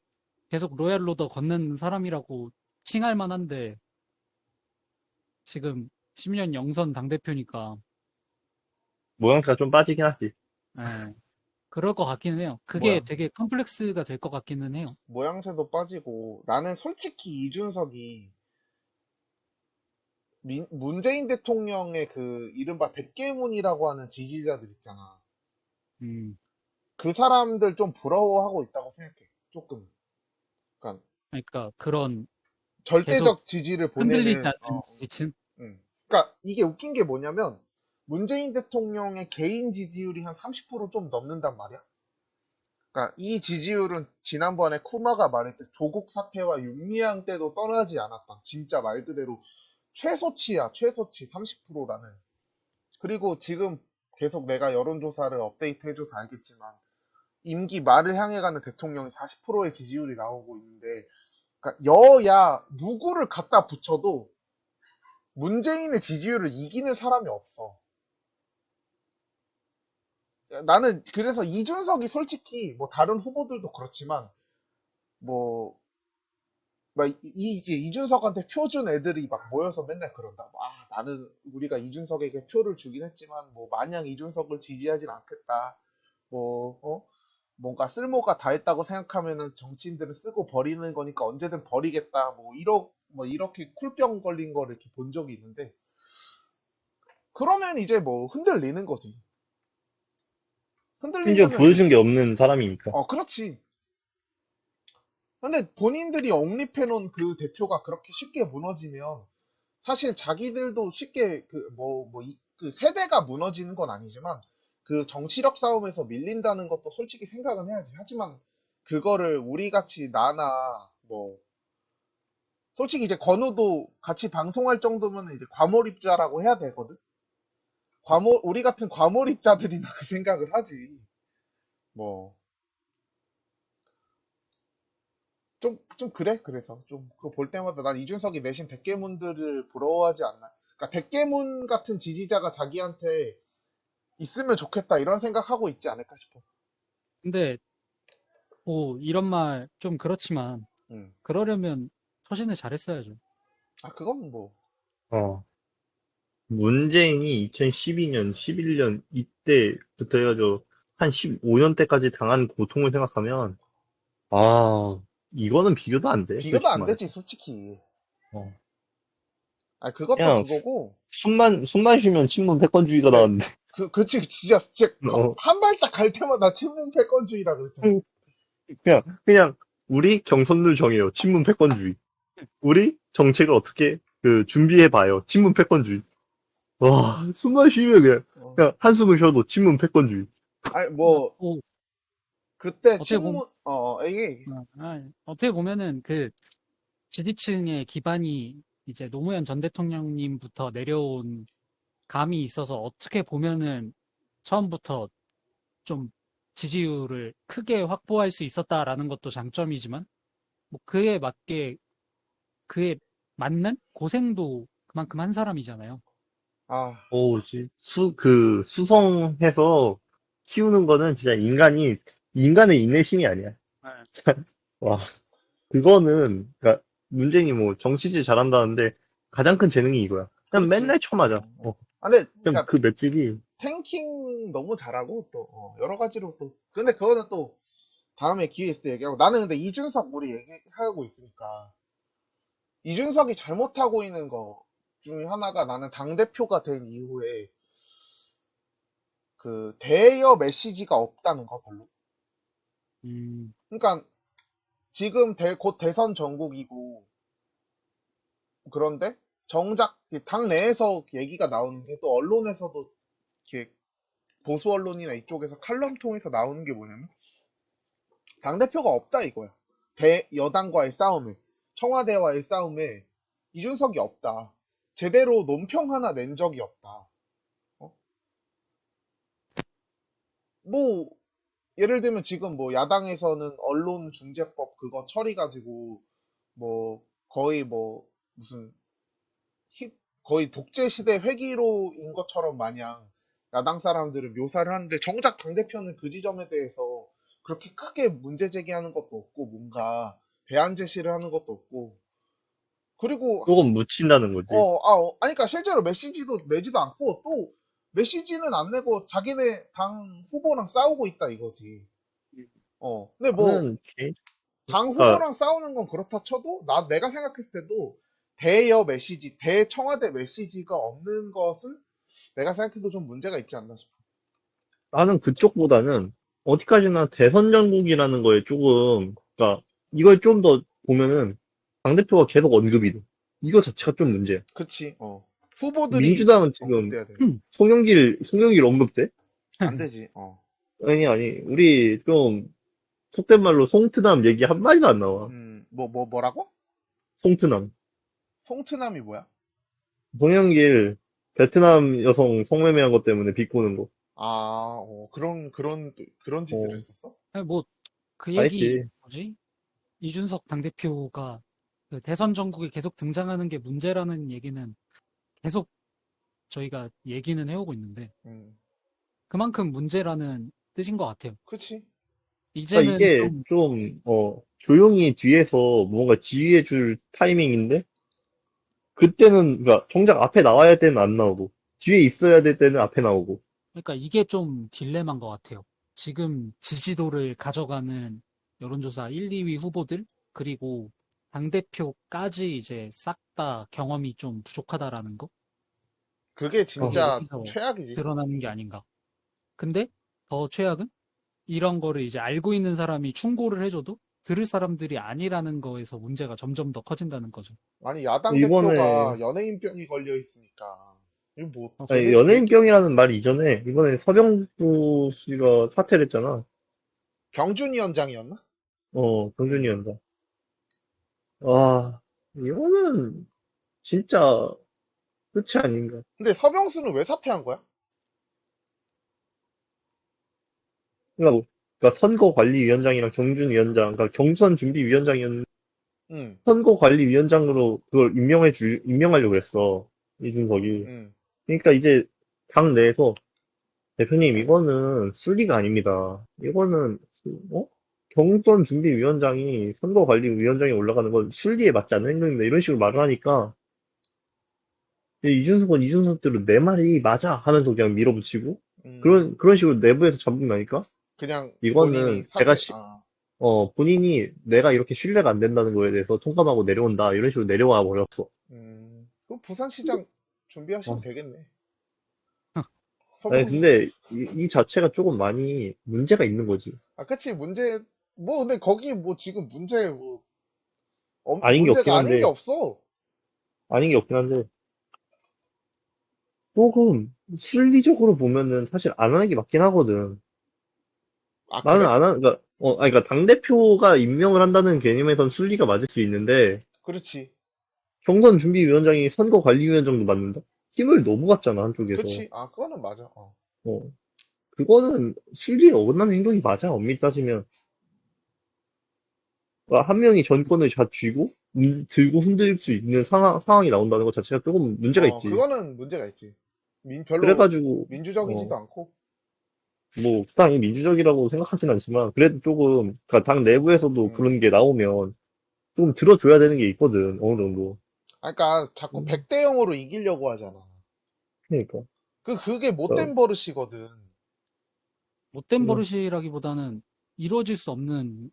계속 로얄 로더 걷는 사람이라고 칭할 만한데, 지금 10년 0선 당대표니까, 모양새가 좀 빠지긴 하지. 예, 그럴 것 같기는 해요. 그게 뭐야 되게 컴플렉스가 될 것 같기는 해요. 모양새도 빠지고 나는 솔직히 이준석이 문재인 대통령의 그 이른바 백계문이라고 하는 지지자들 있잖아. 음, 그 사람들 좀 부러워하고 있다고 생각해. 조금. 그러니까 그러니까 그런 계속 절대적 지지를 흔들리지 보내는 않는 지지층? 그러니까 이게 웃긴 게 뭐냐면 문재인 대통령의 개인 지지율이 한 30%좀 넘는단 말이야. 그러니까 이 지지율은 지난번에 쿠마가 말했듯 조국 사태와 윤미향 때도 떠나지 않았던 진짜 말 그대로 최소치야 최소치 30%라는. 그리고 지금 계속 내가 여론조사를 업데이트 해줘서 알겠지만 임기 말을 향해 가는 대통령이 40%의 지지율이 나오고 있는데 그러니까 여야 누구를 갖다 붙여도 문재인의 지지율을 이기는 사람이 없어. 나는 그래서 이준석이 솔직히 뭐 다른 후보들도 그렇지만 뭐 이제 이준석한테 표 준 애들이 막 모여서 맨날 그런다. 나는 우리가 이준석에게 표를 주긴 했지만 뭐 마냥 이준석을 지지하진 않겠다. 뭐 뭔가 쓸모가 다 했다고 생각하면은 정치인들은 쓰고 버리는 거니까 언제든 버리겠다. 뭐 이렇게 쿨병 걸린 거를 이렇게 본 적이 있는데 그러면 이제 뭐 흔들리는 거지. 심지어 흔들리면은 보여준 게 없는 사람이니까. 그렇지. 근데 본인들이 영입해놓은 그 대표가 그렇게 쉽게 무너지면 사실 자기들도 쉽게 그 세대가 무너지는 건 아니지만 그 정치력 싸움에서 밀린다는 것도 솔직히 생각은 해야지. 하지만 그거를 우리 같이 나나 뭐 솔직히 이제 건우도 같이 방송할 정도면 이제 과몰입자라고 해야 되거든. 우리 같은 과몰입자들이나 그 생각을 하지. 뭐 좀 그래. 그래서 좀 그거 볼 때마다 난 이준석이 내신 백계문들을 부러워하지 않나. 그러니까 백계문 같은 지지자가 자기한테 있으면 좋겠다 이런 생각하고 있지 않을까 싶어. 근데 뭐 이런 말 좀 그렇지만 음. 그러려면 소신을 잘했어야죠. 그건 뭐 어. 문재인이 2012년, 11년 이때부터 해가지고 한 15년 때까지 당한 고통을 생각하면, 아, 이거는 비교도 안 돼, 비교도 솔직히 안 되지, 말해서. 솔직히. 어. 아, 그것도 그냥 그거고, 숨만 쉬면 친문 패권주의가 그래, 나왔는데, 그치, 진짜, 어, 한 발짝 갈 때마다 친문 패권주의라 그랬잖아. 그냥, 우리 경선룰 정해요. 친문 패권주의. 우리 정책을 어떻게, 준비해봐요. 친문 패권주의. 와, 숨만 쉬면 어. 그냥 한숨을 쉬어도 친문 패권주의. 아니, 아, 뭐, 또 그때 어떻게 보면 이게, 어떻게 보면은 그 지지층의 기반이 이제 노무현 전 대통령님부터 내려온 감이 있어서 어떻게 보면은 처음부터 좀 지지율을 크게 확보할 수 있었다라는 것도 장점이지만 뭐 그에 맞는 고생도 그만큼 한 사람이잖아요. 아, 수성해서 키우는 거는 진짜 인간의 인내심이 아니야. 네. 와, 그러니까 문재인이 뭐 정치질 잘한다는데 가장 큰 재능이 이거야. 그냥 그렇지. 맨날 쳐맞아. 아, 근데, 그냥 그니까, 그 맷집이, 탱킹 너무 잘하고, 또, 여러 가지로 또, 근데 그거는 또, 다음에 기회 있을 때 얘기하고, 나는 근데 이준석 우리 얘기하고 있으니까, 이준석이 잘못하고 있는 거 중에 하나가 나는 당대표가 된 이후에, 그, 대여 메시지가 없다는 거, 별로. 음, 그러니까, 지금 곧 대선 전국이고, 그런데, 정작, 당 내에서 얘기가 나오는 게 또 언론에서도, 이렇게, 보수 언론이나 이쪽에서 칼럼 통해서 나오는 게 뭐냐면, 당대표가 없다 이거야. 여당과의 싸움에, 청와대와의 싸움에 이준석이 없다. 제대로 논평 하나 낸 적이 없다. 어? 뭐 예를 들면 지금 뭐 야당에서는 언론중재법 그거 처리 가지고 뭐 거의 뭐 무슨 거의 독재 시대 회기로인 것처럼 마냥 야당 사람들은 묘사를 하는데 정작 당대표는 그 지점에 대해서 그렇게 크게 문제 제기하는 것도 없고 뭔가 대안 제시를 하는 것도 없고 그리고 조금 묻힌다는 거지. 아니 그러니까 실제로 메시지도 내지도 않고 또 메시지는 안 내고 자기네 당 후보랑 싸우고 있다 이거지. 근데 뭐 나는, 당 그러니까 후보랑 싸우는 건 그렇다 쳐도 내가 생각했을 때도 대여 메시지, 대청와대 메시지가 없는 것은 내가 생각해도 좀 문제가 있지 않나 싶어. 나는 그쪽보다는 어디까지나 대선 전국이라는 거에 그러니까 이걸 좀 더 보면은 당대표가 계속 언급이 돼. 이거 자체가 좀 문제야. 그치, 후보들이 민주당은 지금 언급돼야 돼. 송영길 언급돼? 안 되지, 아니, 우리 좀 속된 말로 송트남 얘기 한마디도 안 나와. 뭐라고? 송트남. 송트남이 뭐야? 송영길 베트남 여성 성매매한 것 때문에 비꼬는 거. 그런 짓을 어, 했었어? 아니, 뭐 그 다 얘기 했지. 뭐지? 이준석 당대표가 그 대선 전국에 계속 등장하는 게 문제라는 얘기는 계속 저희가 얘기는 해오고 있는데 음, 그만큼 문제라는 뜻인 것 같아요. 그치. 그러니까 이제는 이게 좀 좀, 조용히 뒤에서 무언가 지휘해 줄 타이밍인데, 그때는, 그러니까 정작 앞에 나와야 할 때는 안 나오고, 뒤에 있어야 될 때는 앞에 나오고. 그러니까 이게 좀 딜레마인 것 같아요. 지금 지지도를 가져가는 여론조사 1, 2위 후보들 그리고 당대표까지 이제 싹 다 경험이 좀 부족하다라는 거 그게 그게 진짜 여기서 최악이지. 드러나는 게 아닌가. 근데 더 최악은 이런 거를 이제 알고 있는 사람이 충고를 해줘도 들을 사람들이 아니라는 거에서 문제가 점점 더 커진다는 거죠. 아니, 야당 이번에, 대표가 연예인병이 걸려 있으니까. 이거 뭐, 아니, 걔네들 얘기, 연예인병이라는 말이 이전에, 이번에 서병수 씨가 사퇴를 했잖아. 경준 위원장이었나? 경준이 음. 현장. 와, 이거는 진짜 끝이 아닌가. 근데 서병수는 왜 사퇴한 거야? 그러니까, 그러니까 선거관리위원장이랑 경준위원장, 그러니까 경선준비위원장이었는데, 음, 선거관리위원장으로 그걸 임명하려고 했어. 이준석이. 음. 그러니까 이제 당 내에서 대표님 이거는 순리가 아닙니다. 이거는 어? 경선준비위원장이 선거관리위원장에 올라가는 건 순리에 맞지 않는 행동입니다. 이런 식으로 말을 하니까 이준석대로 내 말이 맞아 하면서 그냥 밀어붙이고 음, 그런 식으로 내부에서 잡으니까 그냥 본인이 이거는 사퇴, 아, 본인이 내가 이렇게 신뢰가 안 된다는 거에 대해서 통감하고 내려온다 이런 식으로 내려와 버렸어. 그 부산시장 준비하시면 어. 되겠네. 아니 서울시, 근데 이 자체가 조금 많이 문제가 있는 거지. 아, 그치, 뭐, 근데 거기 뭐 지금 아닌 게 없긴 문제가 아닌 게 한데 없어. 아닌 게 없긴 한데 조금 순리적으로 보면은 사실 안 하는 게 맞긴 하거든. 아, 나는 그래? 안 하는, 그러니까, 아니, 그러니까 당대표가 임명을 한다는 개념에선 순리가 맞을 수 있는데, 그렇지. 경선준비위원장이 선거관리위원장도 맡는다? 힘을 너무 갖잖아, 한쪽에서. 그치. 아, 그거는 맞아. 어. 어, 그거는 순리에 어긋나는 행동이 맞아, 엄밀히 따지면. 그러니까 한 명이 전권을 쥐고, 들고 흔들 수 있는 상황이 나온다는 것 자체가 조금 문제가 있지. 그거는 문제가 있지. 별로 그래가지고, 민주적이지도 어, 않고. 뭐, 당연히 민주적이라고 생각하진 않지만, 그래도 조금, 그러니까 당 내부에서도 음. 그런 게 나오면, 좀 들어줘야 되는 게 있거든, 어느 정도. 아, 그러니까 자꾸 음, 100대 0으로 이기려고 하잖아. 그러니까. 그게 그래서 못된 버릇이거든. 못된 뭐, 버릇이라기보다는 이루어질 수 없는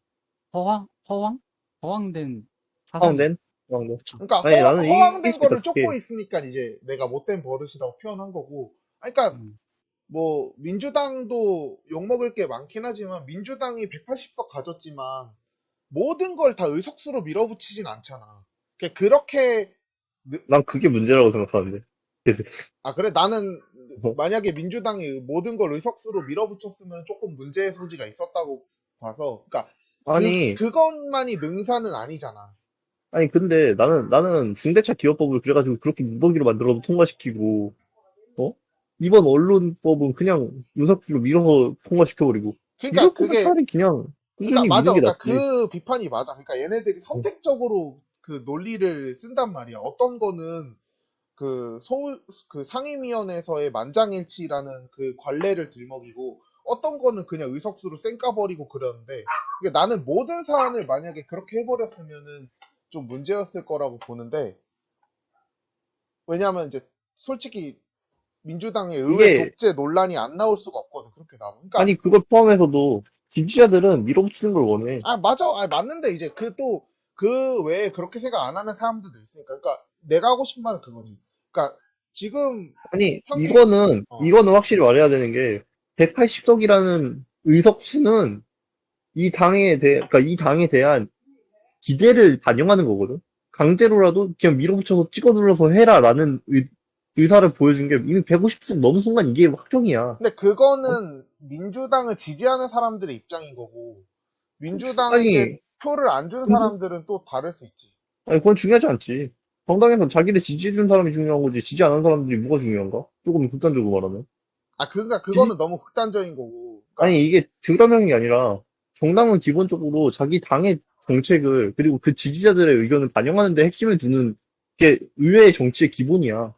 허황된 사상이에요. 황된? 황된. 그쵸. 그러니까 아니, 나는 이길 허황된 수 있다 거를 쫓고 생각해. 있으니까 이제 내가 못된 버릇이라고 표현한 거고. 아, 그러니까 음. 뭐 민주당도 욕먹을 게 많긴 하지만 민주당이 180석 가졌지만 모든 걸 다 의석수로 밀어붙이진 않잖아. 그렇게 난 그게 문제라고 생각하는데. 그래서, 아, 그래? 나는 어? 만약에 민주당이 모든 걸 의석수로 밀어붙였으면 조금 문제의 소지가 있었다고 봐서, 그러니까 아니, 그것만이 능사는 아니잖아. 근데 나는 중대차 기업법을 그래가지고 그렇게 무더기로 만들어서 통과시키고, 어? 이번 언론법은 그냥 요삭지로 밀어서 통과시켜버리고, 그러니까 이럴 거면 차라리 그냥 그러니까 꾸준히 맞아. 미는 게 그러니까 낫지. 그 비판이 맞아. 그러니까 얘네들이 어, 선택적으로 그 논리를 쓴단 말이야. 어떤 거는 그 상임위원회에서의 만장일치라는 그 관례를 들먹이고, 어떤 거는 그냥 의석수로 쌩까버리고 그러는데, 나는 모든 사안을 만약에 그렇게 해버렸으면은 좀 문제였을 거라고 보는데, 왜냐하면 이제 솔직히 민주당의 의회 이게, 독재 논란이 안 나올 수가 없거든. 그렇게 나오면. 그러니까 아니, 그걸 포함해서도 지지자들은 밀어붙이는 걸 원해. 아, 맞아. 아, 맞는데 이제 그 외에 그렇게 생각 안 하는 사람들도 있으니까. 그러니까 내가 하고 싶은 말은 그거지. 그러니까 지금 아니, 형이 어, 이거는 확실히 말해야 되는 게, 180석이라는 의석수는 그러니까 이 당에 대한 기대를 반영하는 거거든? 강제로라도 그냥 밀어붙여서 찍어 눌러서 해라라는 의사를 보여준 게 이미 150석 넘은 순간 이게 확정이야. 근데 어? 그거는 민주당을 지지하는 사람들의 입장인 거고, 민주당에게 아니, 표를 안 준 근데, 사람들은 또 다를 수 있지. 그건 중요하지 않지. 정당에서 자기를 지지해준 사람이 중요한 거지, 지지 안 한 사람들이 뭐가 중요한가? 조금 극단적으로 말하면. 아, 그러니까 지지, 그거는 너무 극단적인 거고. 그러니까 아니, 이게 극단적인 게 아니라, 정당은 기본적으로 자기 당의 정책을, 그리고 그 지지자들의 의견을 반영하는 데 핵심을 두는 게 의회의 정치의 기본이야.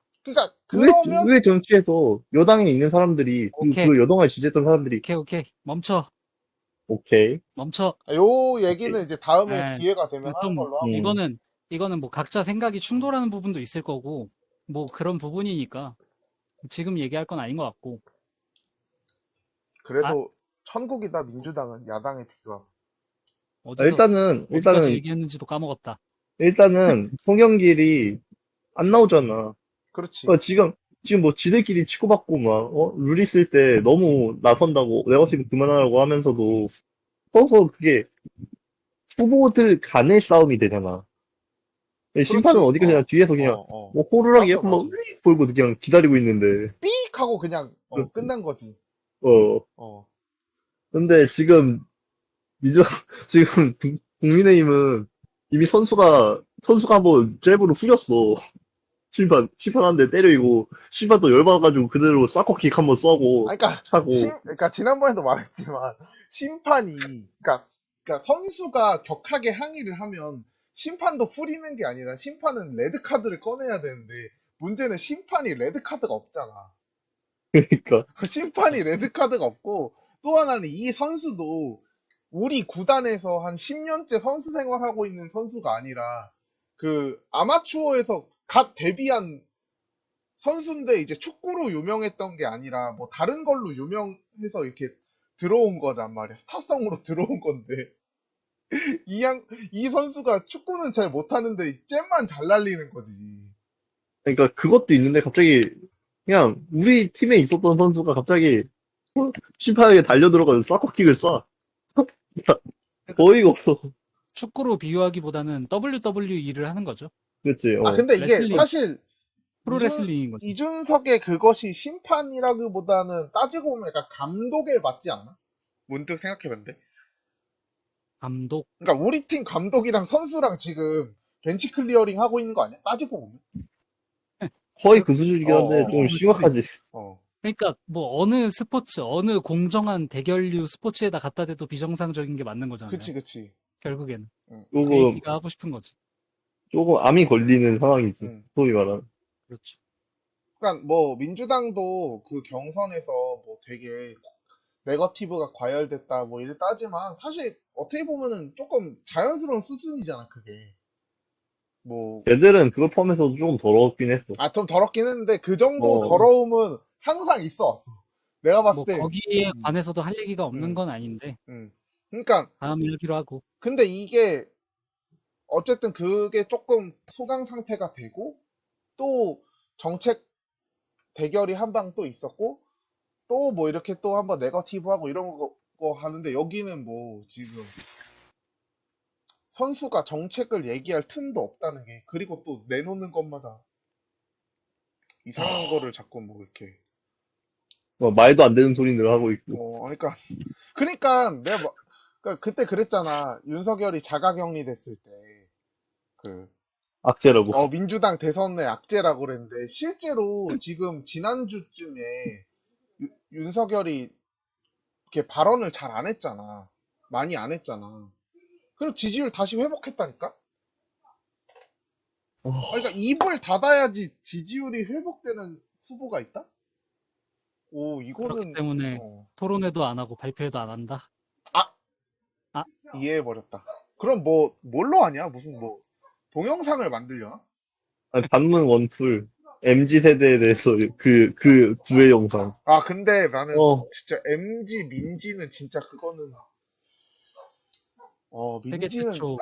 그러면 의회 정치에서 여당에 있는 사람들이, 그리고 오케이, 그 여당을 지지했던 사람들이, 오케이. 멈춰, 오케이, 멈춰. 요 얘기는 오케이, 이제 다음에 에, 기회가 되면 하는 좀, 걸로 하고. 음, 이거는 뭐 각자 생각이 어. 충돌하는 부분도 있을 거고, 뭐 그런 부분이니까 지금 얘기할 건 아닌 것 같고, 아, 그래도 천국이다 민주당은 야당에 비교하면. 어디서, 어디까지 일단은, 얘기했는지도 까먹었다. 송영길이 안 나오잖아. 그렇지. 그러니까 지금 뭐 지들끼리 치고받고 막, 룰 있을 때 너무 나선다고, 내가 지금 그만하라고 하면서도, 서서 그게 후보들 간의 싸움이 되잖아. 심판은 그렇지. 어디 그냥 뒤에서 그냥 뭐 호루라기 맞아, 한번 맞아. 으익 불고 그냥 기다리고 있는데. 삑 하고 그냥 끝난 거지. 어. 어. 근데 지금 민주 지금 국민의힘은 이미 선수가 한번 잽으로 후렸어. 심판한테 때리고 심판 또 열받아가지고 그대로 사커킥 한번 쏘고 아, 그러니까 차고. 그러니까 지난번에도 말했지만 심판이 그러니까 선수가 격하게 항의를 하면 심판도 후리는 게 아니라 심판은 레드 카드를 꺼내야 되는데, 문제는 심판이 레드 카드가 없잖아. 그러니까 심판이 레드 카드가 없고, 또 하나는 이 선수도 우리 구단에서 한 10년째 선수 생활하고 있는 선수가 아니라 그 아마추어에서 갓 데뷔한 선수인데 이제 축구로 유명했던 게 아니라 뭐 다른 걸로 유명해서 이렇게 들어온 거단 말이야. 스타성으로 들어온 건데 이 선수가 축구는 잘 못하는데 잼만 잘 날리는 거지. 그러니까 그것도 있는데 갑자기 그냥 우리 팀에 있었던 선수가 갑자기 심판에게 달려들어가지고 사커킥을 쏴. 어이가 없어. 축구로 비유하기보다는 WWE를 하는 거죠. 그렇지. 아 근데 이게 레슬링, 사실 프로레슬링인 거죠. 이준석의 그것이 심판이라기보다는 따지고 보면 약간 감독에 맞지 않나? 문득 생각해봤는데. 감독. 그러니까 우리 팀 감독이랑 선수랑 지금 벤치 클리어링 하고 있는 거 아니야? 따지고 보면. 거의 그 수준이긴 한데 좀 그럴 수도 심각하지. 어. 그러니까 뭐 어느 스포츠, 어느 공정한 대결류 스포츠에다 갖다 대도 비정상적인 게 맞는 거잖아요. 그치. 결국에는. 응. 그 조금 얘기가 하고 싶은 거지. 조금 암이 걸리는 상황이지. 응. 소위 말하는. 그렇죠. 그러니까 뭐 민주당도 그 경선에서 뭐 되게 네거티브가 과열됐다 뭐 이래 따지만 사실 어떻게 보면은 조금 자연스러운 수준이잖아 그게. 뭐 걔들은 그걸 포함해서도 조금 더럽긴 했어. 좀 더럽긴 했는데 그 정도 어, 더러움은 항상 있어 왔어. 내가 봤을 뭐 때. 거기에 관해서도 할 얘기가 없는 음, 건 아닌데 그러니까 다음 이야기로 하고. 근데 이게 어쨌든 그게 조금 소강 상태가 되고 또 정책 대결이 한 방 또 있었고 또 뭐 이렇게 또 한번 네거티브하고 이런 거 하는데 여기는 뭐 지금 선수가 정책을 얘기할 틈도 없다는 게 그리고 또 내놓는 것마다 이상한 거를 자꾸 뭐 이렇게 말도 안 되는 소리를 하고 있고. 그러니까 내가 그러니까 그때 그랬잖아. 윤석열이 자가격리 됐을 때그 악재라고. 민주당 대선의 악재라고 그랬는데 실제로 지금 지난주쯤에 윤석열이 이렇게 발언을 잘 안 했잖아. 많이 안 했잖아. 그리고 지지율 다시 회복했다니까? 어, 그러니까 입을 닫아야지 지지율이 회복되는 후보가 있다? 오, 그렇기 이거는 때문에 토론회도 안 하고 발표회도 안 한다. 아, 아, 이해해버렸다. 그럼 뭐 뭘로 하냐? 무슨 뭐 동영상을 만들려나? 아니, 반문 원툴. MZ 세대에 대해서 그 구애 영상. 아, 근데 나는 어, 진짜 MG 민지는 진짜 그거는 세계 민지는 최초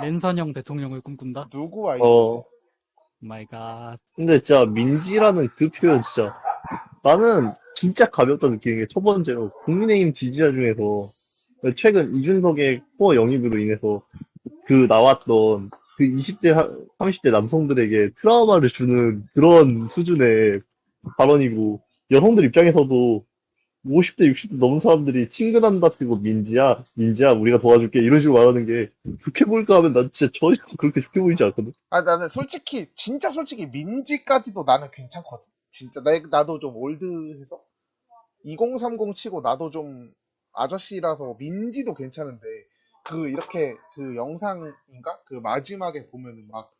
랜선형 대통령을 꿈꾼다. 누구 아이디어지? 어. 마이 갓. 근데 진짜 민지라는 그 표현 진짜 나는 진짜 가볍다 느끼는 게 첫 번째로 국민의힘 지지자 중에서 최근 이준석의 코어 영입으로 인해서 그 나왔던 그 20대, 30대 남성들에게 트라우마를 주는 그런 수준의 발언이고 여성들 입장에서도 50대, 60대 넘은 사람들이 친근한답시고 민지야, 우리가 도와줄게 이런 식으로 말하는 게 좋게 보일까 하면 난 진짜 전혀 그렇게 좋게 보이지 않거든. 아, 나는 솔직히 진짜 솔직히 민지까지도 나는 괜찮거든. 진짜 나도 좀 올드해서 2030 치고 나도 좀 아저씨라서 민지도 괜찮은데 이렇게 그 영상인가? 그 마지막에 보면은 막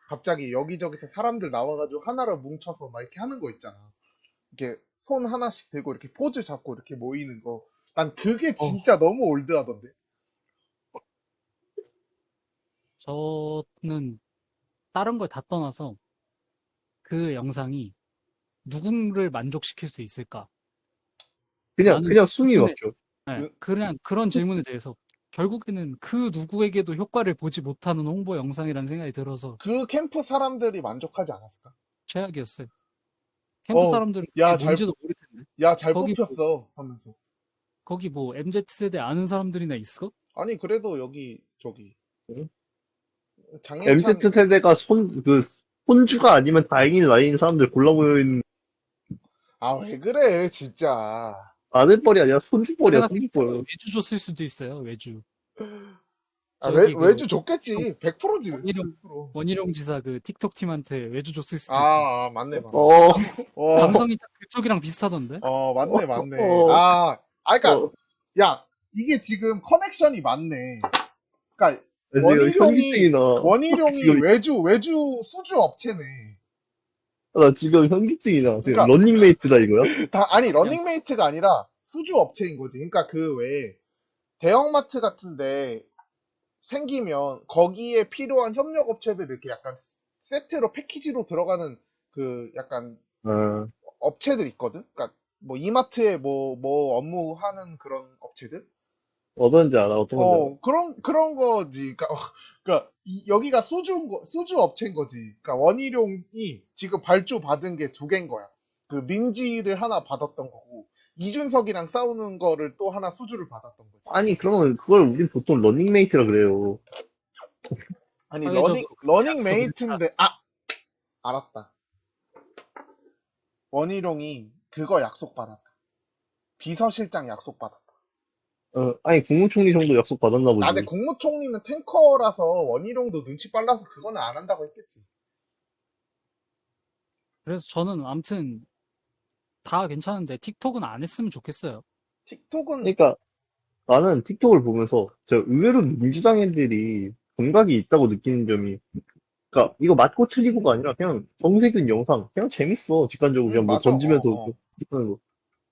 갑자기 여기저기서 사람들 나와가지고 하나로 뭉쳐서 막 이렇게 하는 거 있잖아. 이렇게 손 하나씩 들고 이렇게 포즈 잡고 이렇게 모이는 거. 난 그게 진짜 너무 올드하던데. 저는 다른 걸 다 떠나서 그 영상이 누구를 만족시킬 수 있을까? 라는 그냥 숨이 질문에, 막혀. 네, 그냥 그런 질문에 대해서 결국에는 그 누구에게도 효과를 보지 못하는 홍보 영상이라는 생각이 들어서 그 캠프 사람들이 만족하지 않았을까? 최악이었어요. 캠프 사람들은 그게 야, 뭔지도 모를 텐데. 잘 거기 뭐, 뽑혔어. 하면서. 거기 뭐 MZ세대 아는 사람들이나 있어? 아니, 그래도 여기, 저기, 응? 장해찬, MZ 세대가 손주가 아니면 다행인 나이인 사람들 골라 모여있는 왜 그래, 진짜. 아들뻘이 아니라 손주뻘이야, 세대가 비슷해요. 손주뻘. 외주 줬을 수도 있어요. 외주. 외, 저기 외주 줬겠지. 100%지. 원희룡 100%. 원희룡 지사 그 틱톡 팀한테 외주 줬을 수도 있어. 맞네, 맞네. 어, 감성이 딱 그쪽이랑 비슷하던데? 맞네. 어, 그니까, 어. 야, 이게 지금 커넥션이 맞네. 그니까, 지금 현기증이 나. 원희룡이 지금, 외주 수주 업체네. 나 지금 현기증이 나. 지금 그러니까- 런닝메이트다, 이거야? 아니, 러닝메이트가 아니라 수주 업체인 거지. 그러니까 그 외에 대형마트 같은데 생기면 거기에 필요한 협력 업체들 이렇게 약간 세트로 패키지로 들어가는 그 약간 어, 업체들 있거든. 그러니까 뭐 이마트에 뭐 업무하는 그런 업체들. 어떤지 알아, 어떤 건지 알아. 그런 거지. 그러니까 여기가 수주 업체인 거지. 그러니까 원희룡이 지금 발주 받은 게 두 개인 거야. 그 민지를 하나 받았던 거고, 이준석이랑 싸우는 거를 또 하나 수주를 받았던 거지. 아니, 그러면 그걸 우린 보통 러닝메이트라 그래요. 아니, 사회적으로 그렇게 러닝 약속을 메이트인데, 알았다. 원희룡이 그거 약속받았다. 비서실장 약속받았다. 아니, 국무총리 정도 약속 받았나 근데 보지. 국무총리는 탱커라서 원희룡도 눈치 빨라서 그거는 안 한다고 했겠지. 그래서 저는 아무튼 다 괜찮은데 틱톡은 안 했으면 좋겠어요. 틱톡은, 그러니까 나는 틱톡을 보면서 저 의외로 민주당 애들이 감각이 있다고 느끼는 점이, 그러니까 이거 맞고 틀리고가 아니라 그냥 정색은 영상 그냥 재밌어. 직관적으로 그냥 뭐 맞아. 던지면서 하는 거.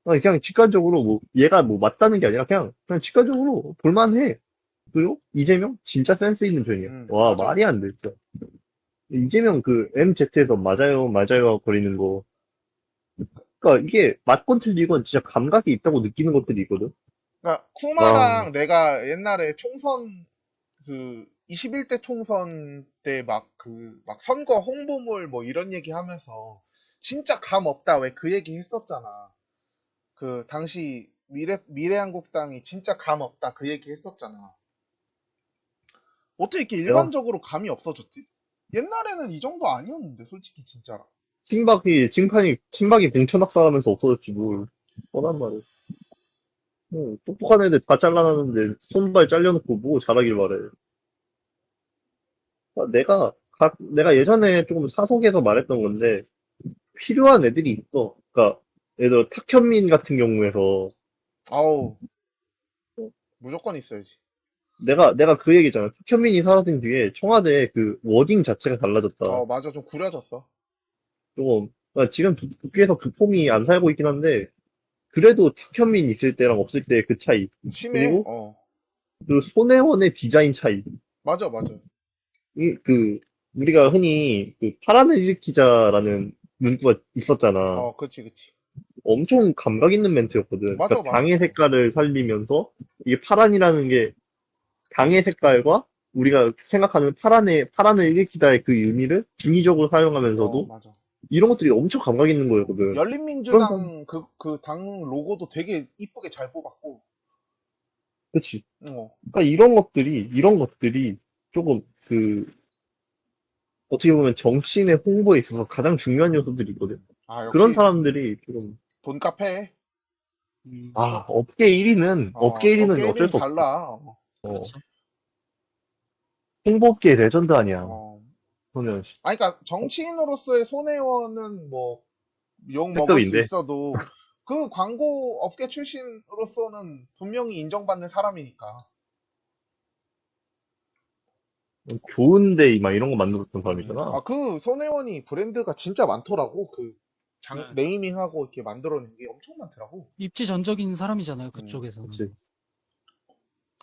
아니, 그냥 직관적으로 뭐 얘가 뭐 맞다는 게 아니라 그냥 직관적으로 볼만해. 그리고 이재명 진짜 센스 있는 편이야. 와, 맞아. 말이 안 돼, 진짜. 이재명 그 MZ에서 맞아요 맞아요 거리는 거. 그러니까 이게 맞건 틀리건 진짜 감각이 있다고 느끼는 것들이 있거든. 그러니까 와, 쿠마랑 내가 옛날에 총선 그 21대 총선 때 막 선거 홍보물 뭐 이런 얘기 하면서 진짜 감 없다 왜 그 얘기 했었잖아. 그 당시 미래한국당이 진짜 감 없다 그 얘기 했었잖아. 어떻게 이렇게 내가 일반적으로 감이 없어졌지? 옛날에는 이 정도 아니었는데 솔직히 진짜라. 친박이 공천학살하면서 없어졌지 뭘. 뻔한 말을. 똑똑한 애들 다 잘라놨는데 손발 잘려놓고 뭐 잘하길 바래. 내가 예전에 조금 사석에서 말했던 건데 필요한 애들이 있어. 그러니까 예를 들어 탁현민 같은 경우에서 아우, 무조건 있어야지. 내가 그 얘기잖아. 탁현민이 사라진 뒤에 청와대 그 워딩 자체가 달라졌다. 맞아. 좀 구려졌어. 조금 그러니까 지금 국회에서 그 폼이 안 살고 있긴 한데 그래도 탁현민 있을 때랑 없을 때 그 차이. 심해. 그리고 그 손혜원의 디자인 차이. 맞아. 그 우리가 흔히 그 파란을 일으키자라는 문구가 있었잖아. 그치. 엄청 감각 있는 멘트였거든. 그러니까 맞아. 당의 색깔을 살리면서 이게 파란이라는 게 당의 색깔과 우리가 생각하는 파란을 일으키다의 그 의미를 중의적으로 사용하면서도 맞아. 이런 것들이 엄청 감각 있는 거였거든. 그런 사람, 열린민주당 그 당 로고도 되게 이쁘게 잘 뽑았고, 그치. 어, 그러니까 이런 것들이 조금 그 어떻게 보면 정치인의 홍보에 있어서 가장 중요한 요소들이 있거든. 그런 역시 사람들이 조금 돈카페, 소- 업계 1위는 업계 어쩔 1위는 수 없어. 달라. 어, 그렇죠. 홍보업계의 레전드 아니야. 어. 그러면 그러니까 정치인으로서의 손혜원은 뭐 욕 먹을 수 X급인데 있어도 그 광고 업계 출신으로서는 분명히 인정받는 사람이니까. 좋은데 막 이런 거 만들었던 사람이잖아. 그 손혜원이 브랜드가 진짜 많더라고. 네. 네이밍하고 이렇게 만들어낸 게 엄청 많더라고. 입지전적인 사람이잖아요. 음. 그쪽에서는. 그치.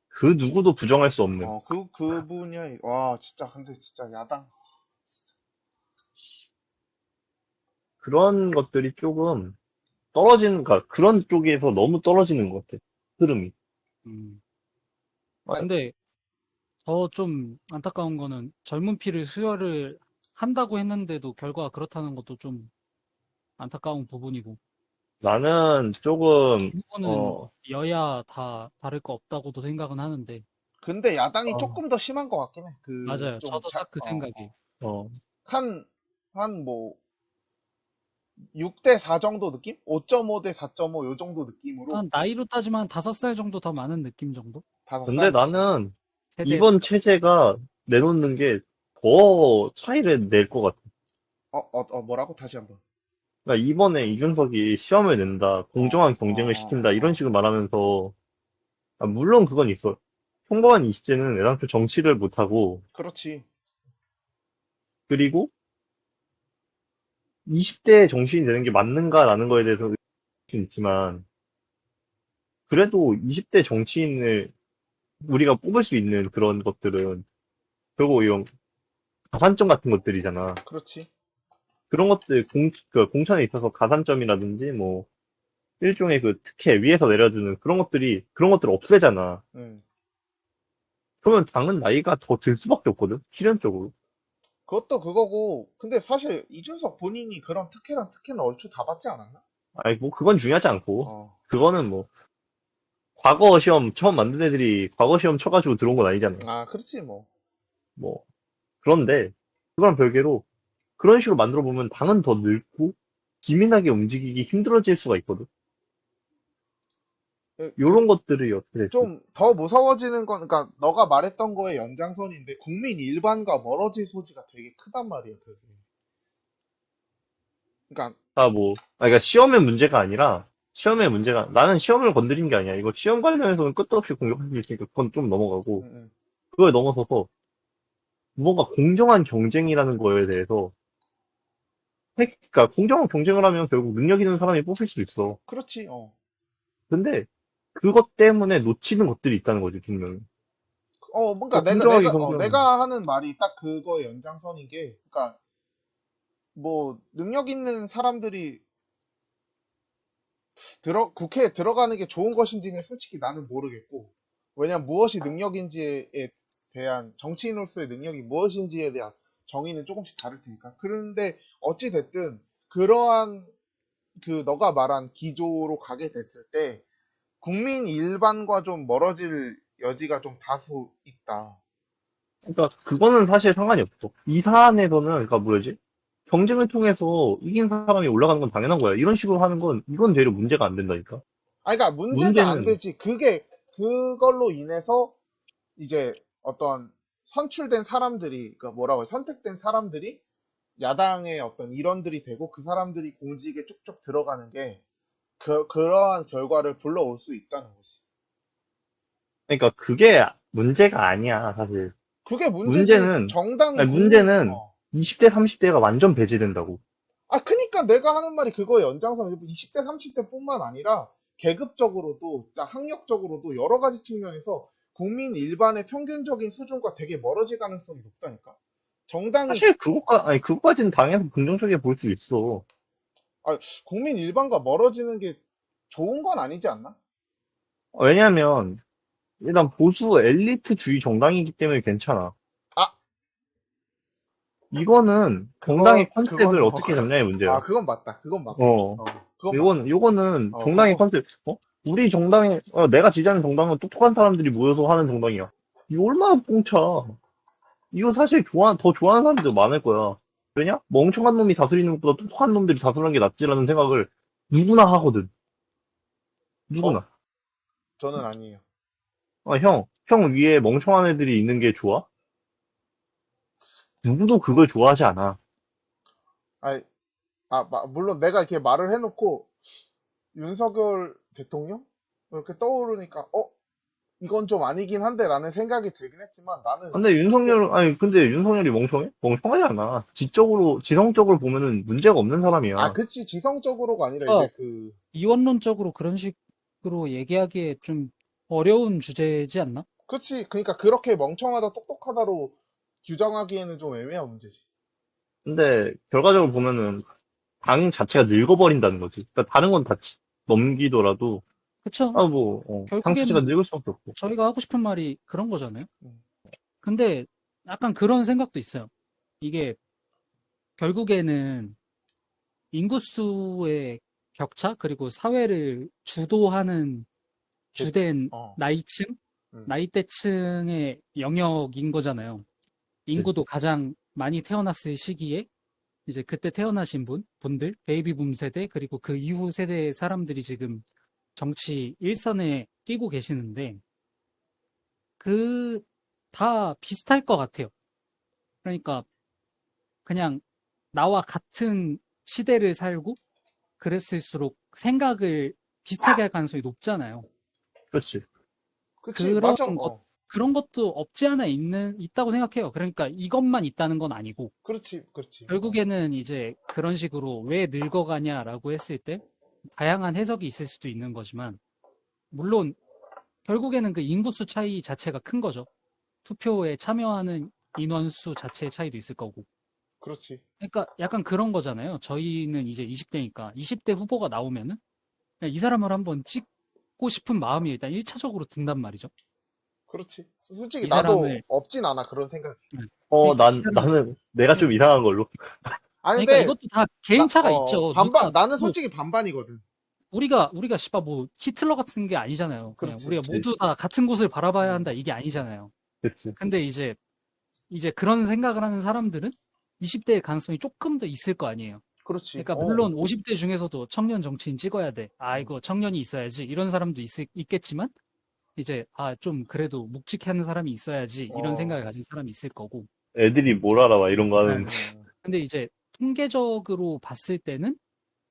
그 누구도 부정할 수 없는 그분이야. 와, 진짜, 근데 진짜 야당. 그런 것들이 조금 그러니까 그런 쪽에서 너무 떨어지는 것 같아. 흐름이. 음. 아니, 근데 더 좀 안타까운 거는 젊은 피를 수혈을 한다고 했는데도 결과가 그렇다는 것도 좀 안타까운 부분이고. 나는 조금, 이거는 여야 다 다를 거 없다고도 생각은 하는데. 근데 야당이 어, 조금 더 심한 것 같긴 해. 맞아요. 저도 딱 그 생각이. 어, 한, 뭐, 6대 4 정도 느낌? 5.5 대 4.5 요 정도 느낌으로 한 나이로 따지면 5살 정도 더 많은 느낌 정도? 근데 5살? 나는 세대로. 이번 체제가 내놓는 게 더 차이를 낼 것 같아. 뭐라고? 다시 한번. 그러니까 이번에 이준석이 시험을 낸다, 공정한 경쟁을 시킨다, 이런 식으로 말하면서, 물론 그건 있어. 평범한 20대는 애당초 정치를 못하고, 그렇지. 그리고 20대 정치인이 되는 게 맞는가라는 거에 대해서 좀 있지만, 그래도 20대 정치인을 우리가 뽑을 수 있는 그런 것들은 결국 이런 가산점 같은 것들이잖아. 그렇지. 그런 것들 공천에 있어서 가산점이라든지 뭐 일종의 그 특혜 위에서 내려주는 그런 것들을 없애잖아. 음. 그러면 당은 나이가 더 들 수밖에 없거든. 필연적으로. 그것도 그거고, 근데 사실 이준석 본인이 그런 특혜는 얼추 다 받지 않았나? 아니 뭐 그건 중요하지 않고 어. 그거는 뭐 과거 시험 처음 만든 애들이 과거 시험 쳐가지고 들어온 건 아니잖아. 아, 그렇지, 뭐. 뭐 그런데 그거랑 별개로 그런 식으로 만들어 보면 당은 더 늙고 기민하게 움직이기 힘들어질 수가 있거든. 요런 것들이 어떻게 될지. 좀 더 무서워지는 건, 그러니까 너가 말했던 거의 연장선인데 국민 일반과 멀어질 소지가 되게 크단 말이야, 그게. 그러니까 그러니까 시험의 문제가 아니라, 나는 시험을 건드린 게 아니야. 이거 시험 관련해서는 끝도 없이 공격할 수 있으니까 그건 좀 넘어가고, 음, 음. 그걸 넘어서서 뭔가 공정한 경쟁이라는 거에 대해서, 그러니까 공정한 경쟁을 하면 결국 능력 있는 사람이 뽑힐 수 있어. 그렇지, 근데 그것 때문에 놓치는 것들이 있다는 거지, 분명히. 뭔가 공정하게 경쟁하면. 내가 하는 말이 딱 그거의 연장선인 게, 그러니까 뭐 능력 있는 사람들이 국회에 들어가는 게 좋은 것인지는 솔직히 나는 모르겠고, 왜냐면 무엇이 능력인지에 대한 정치인으로서의 능력이 무엇인지에 대한 정의는 조금씩 다를 테니까. 그런데 어찌 됐든 그러한 그 너가 말한 기조로 가게 됐을 때 국민 일반과 좀 멀어질 여지가 좀 다소 있다. 그러니까 그거는 사실 상관이 없어. 이 사안에서는, 그러니까 뭐지? 경쟁을 통해서 이긴 사람이 올라가는 건 당연한 거야. 이런 식으로 하는 건, 이건 되려 문제가 안 된다니까. 그러니까 문제가 안 문제는, 되지. 그걸로 인해서 이제 어떤 선출된 사람들이, 그러니까 뭐라고 해, 선택된 사람들이 야당의 어떤 일원들이 되고 그 사람들이 공직에 쭉쭉 들어가는 게 그러한 결과를 불러올 수 있다는 거지. 그러니까 그게 문제가 아니야, 사실. 그게 문제지. 문제는, 정당이 아니, 국민, 문제는 20대, 30대가 완전 배제된다고. 그니까 내가 하는 말이 그거의 연장선. 20대, 30대뿐만 아니라 계급적으로도, 학력적으로도 여러 가지 측면에서 국민 일반의 평균적인 수준과 되게 멀어질 가능성이 높다니까. 정당이 사실 그것까지는 당연히 긍정적이게 볼 수 있어. 국민 일반과 멀어지는 게 좋은 건 아니지 않나? 왜냐면, 일단 보수 엘리트주의 정당이기 때문에 괜찮아. 아, 이거는 정당의 컨셉을 어떻게 잡냐의 문제야. 그건 맞다. 그건 맞다. 어, 그건 맞다. 요거는 정당의 그거, 컨셉, 우리 내가 지지하는 정당은 똑똑한 사람들이 모여서 하는 정당이야. 이거 얼마나 뽕차. 이거 사실 더 좋아하는 사람들 많을 거야. 왜냐? 멍청한 놈이 다스리는 것보다 똑똑한 놈들이 다스리는 게 낫지라는 생각을 누구나 하거든. 어? 누구나. 저는 아니에요. 형 위에 멍청한 애들이 있는 게 좋아? 누구도 그걸 좋아하지 않아. 아니, 물론 내가 이렇게 말을 해놓고 윤석열 대통령? 이렇게 떠오르니까, 이건 좀 아니긴 한데 라는 생각이 들긴 했지만 나는 근데 윤석열이 멍청해? 멍청하지 않아. 지성적으로 보면은 문제가 없는 사람이야. 그치. 지성적으로가 아니라 이제 그러니까 이원론적으로 그런 식으로 얘기하기에 좀 어려운 주제지 않나? 그치. 그러니까 그렇게 멍청하다 똑똑하다로 규정하기에는 좀 애매한 문제지. 근데 결과적으로 보면은 당 자체가 늙어버린다는 거지. 그러니까 다른 건 다 넘기더라도 그쵸? 당 자체가 결국에는 늙을 수밖에 없고. 저희가 하고 싶은 말이 그런 거잖아요. 음. 근데 약간 그런 생각도 있어요. 이게 결국에는 인구수의 격차, 그리고 사회를 주도하는 대- 주된 어, 나이층, 음. 나이대층의 영역인 거잖아요. 그치? 인구도 가장 많이 태어났을 시기에 이제 그때 태어나신 분들, 베이비붐 세대, 그리고 그 이후 세대의 사람들이 지금 정치 일선에 뛰고 계시는데, 다 비슷할 것 같아요. 그러니까 그냥 나와 같은 시대를 살고 그랬을수록 생각을 비슷하게 할 가능성이 높잖아요. 그렇지. 그치. 그런 맞아. 것, 그런 것도 없지 않아 있다고 생각해요. 그러니까 이것만 있다는 건 아니고, 그렇지. 그렇지. 결국에는 이제 그런 식으로 왜 늙어가냐라고 했을 때, 다양한 해석이 있을 수도 있는 거지만, 물론, 결국에는 그 인구수 차이 자체가 큰 거죠. 투표에 참여하는 인원수 자체의 차이도 있을 거고. 그렇지. 그러니까 약간 그런 거잖아요. 저희는 이제 20대니까 20대 후보가 나오면은 그냥 이 사람을 한번 찍고 싶은 마음이 일단 1차적으로 든단 말이죠. 그렇지. 솔직히 이 나도 사람을 없진 않아, 그런 생각. 네. 그러니까 이 사람 나는 내가 네. 좀 이상한 걸로. 아니, 그러니까 근데, 이것도 다 개인차가 있죠. 누가 반반, 나는 뭐 솔직히 반반이거든. 우리가 씨발 뭐 히틀러 같은 게 아니잖아요. 그냥 그렇지. 우리가 그치, 모두 다 같은 곳을 바라봐야 음, 한다 이게 아니잖아요. 그치. 근데 이제 그런 생각을 하는 사람들은 20대의 가능성이 조금 더 있을 거 아니에요. 그렇지. 그러니까 물론 50대 중에서도 청년 정치인 찍어야 돼. 아, 음, 이거 청년이 있어야지. 이런 사람도 있겠지만 이제 좀 그래도 묵직한 사람이 있어야지. 이런 어, 생각을 가진 사람이 있을 거고. 애들이 뭘 알아봐, 이런 거 네. 하는데. 근데 이제 통계적으로 봤을 때는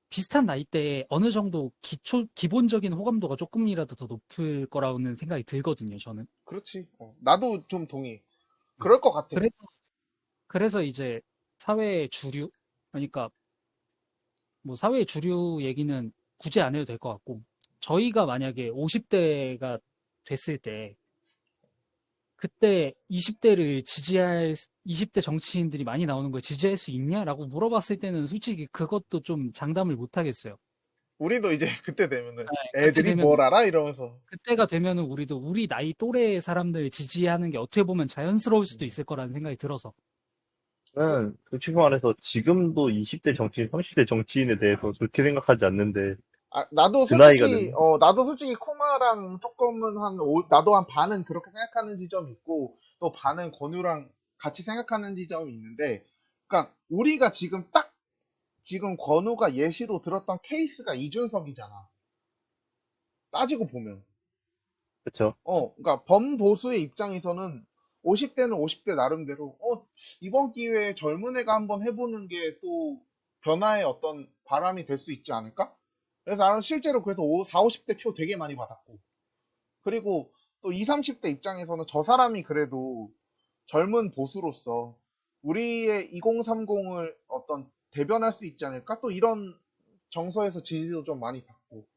비슷한 나이대에 어느 정도 기본적인 호감도가 조금이라도 더 높을 거라는 생각이 들거든요, 저는. 그렇지. 나도 좀 동의해. 그럴 것 같아. 그래서, 그래서 이제 사회의 주류, 그러니까 뭐 사회의 주류 얘기는 굳이 안 해도 될 것 같고, 저희가 만약에 50대가 됐을 때, 그때 20대를 20대 정치인들이 많이 나오는 걸 지지할 수 있냐라고 물어봤을 때는 솔직히 그것도 좀 장담을 못 하겠어요. 우리도 이제 그때 되면은 네, 그때 애들이 되면 뭘 알아? 이러면서. 그때가 되면은 우리도 우리 나이 또래 사람들 지지하는 게 어떻게 보면 자연스러울 수도 음. 있을 거라는 생각이 들어서. 그- 저는 솔직히 말해서 지금도 20대 정치인, 30대 정치인에 대해서 좋게 생각하지 않는데, 그 나이가 되면, 나도 솔직히 코마랑 조금은 나도 한 반은 그렇게 생각하는 지점이 있고, 또 반은 권우랑 같이 생각하는 지점이 있는데, 그러니까 우리가 지금 권우가 예시로 들었던 케이스가 이준석이잖아. 따지고 보면. 그쵸? 그러니까 범보수의 입장에서는 50대는 50대 나름대로, 이번 기회에 젊은 애가 한번 해보는 게 또 변화의 어떤 바람이 될 수 있지 않을까? 그래서 나는 실제로 그래서 4, 50대 표 되게 많이 받았고, 그리고 또 20, 30대 입장에서는 저 사람이 그래도 젊은 보수로서 우리의 2030을 어떤 대변할 수 있지 않을까? 또 이런 정서에서 지지도 좀 많이 받고.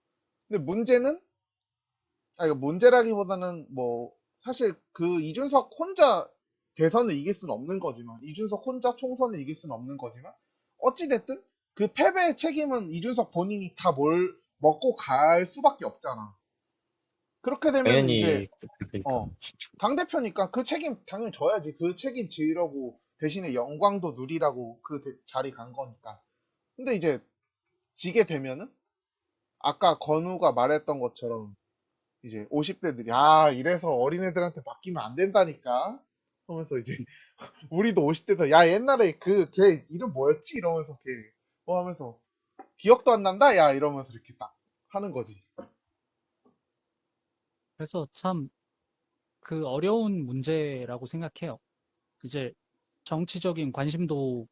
근데 문제는 이거 문제라기보다는 뭐 사실 그 이준석 혼자 대선을 이길 수는 없는 거지만 이준석 혼자 총선을 이길 수는 없는 거지만 어찌됐든 그 패배의 책임은 이준석 본인이 다 뭘 먹고 갈 수밖에 없잖아. 그렇게 되면은 이제 당연히, 그러니까. 당대표니까 그 책임 당연히 져야지. 그 책임 지으려고 대신에 영광도 누리라고 자리 간 거니까. 근데 이제 지게 되면은 아까 건우가 말했던 것처럼 이제 50대들이 이래서 어린애들한테 맡기면 안 된다니까 하면서 이제 우리도 50대에서 야 옛날에 그 걔 이름 뭐였지 이러면서 걔 하면서 기억도 안 난다 야 이러면서 이렇게 딱 하는 거지. 그래서 참 그 어려운 문제라고 생각해요. 이제 정치적인 관심도의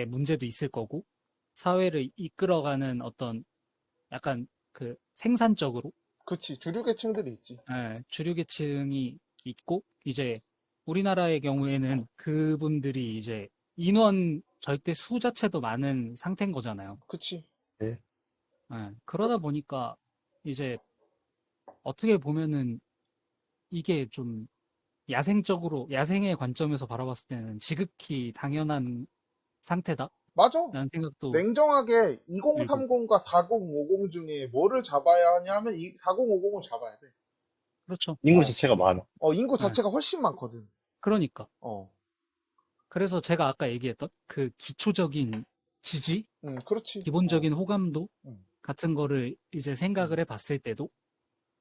문제도 있을 거고, 사회를 이끌어가는 어떤 약간 그 생산적으로 그치 주류 계층들이 있지. 주류 계층이 있고, 이제 우리나라의 경우에는 그분들이 이제 인원 절대 수 자체도 많은 상태인 거잖아요. 그치. 네. 그러다 보니까 이제 어떻게 보면은 이게 좀 야생의 관점에서 바라봤을 때는 지극히 당연한 상태다라는 맞아. 생각도 냉정하게 들고, 2030과 4050 중에 뭐를 잡아야 하냐 하면 이 4050을 잡아야 돼. 그렇죠. 인구 어, 자체가 많아. 인구 예, 자체가 훨씬 많거든. 그러니까. 어, 그래서 제가 아까 얘기했던 그 기초적인 지지, 그렇지. 기본적인 호감도 음, 같은 거를 이제 생각을 음, 해 봤을 때도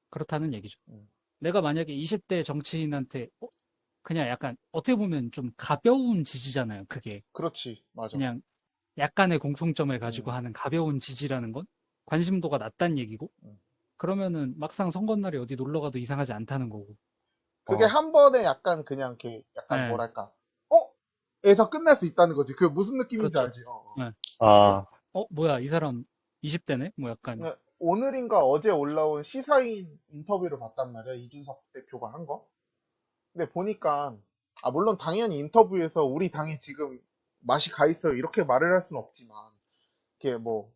그렇다는 얘기죠. 음. 내가 만약에 20대 정치인한테 그냥 약간 어떻게 보면 좀 가벼운 지지잖아요. 그게 그렇지. 맞아. 그냥 약간의 공통점을 가지고 음, 하는 가벼운 지지라는 건 관심도가 낮다는 얘기고, 음. 그러면은 막상 선거날에 어디 놀러 가도 이상하지 않다는 거고. 그게 어, 한 번에 약간 그냥 약간 예, 뭐랄까 어? 에서 끝날 수 있다는 거지. 그 무슨 느낌인지 그렇죠. 알지? 예. 아, 뭐야, 이 사람 20대네? 뭐 약간, 그러니까 오늘인가 어제 올라온 시사인 인터뷰를 봤단 말이야. 이준석 대표가 한 거. 근데 보니까 물론 당연히 인터뷰에서 우리 당이 지금 맛이 가 있어요. 이렇게 말을 할 수는 없지만 이게 뭐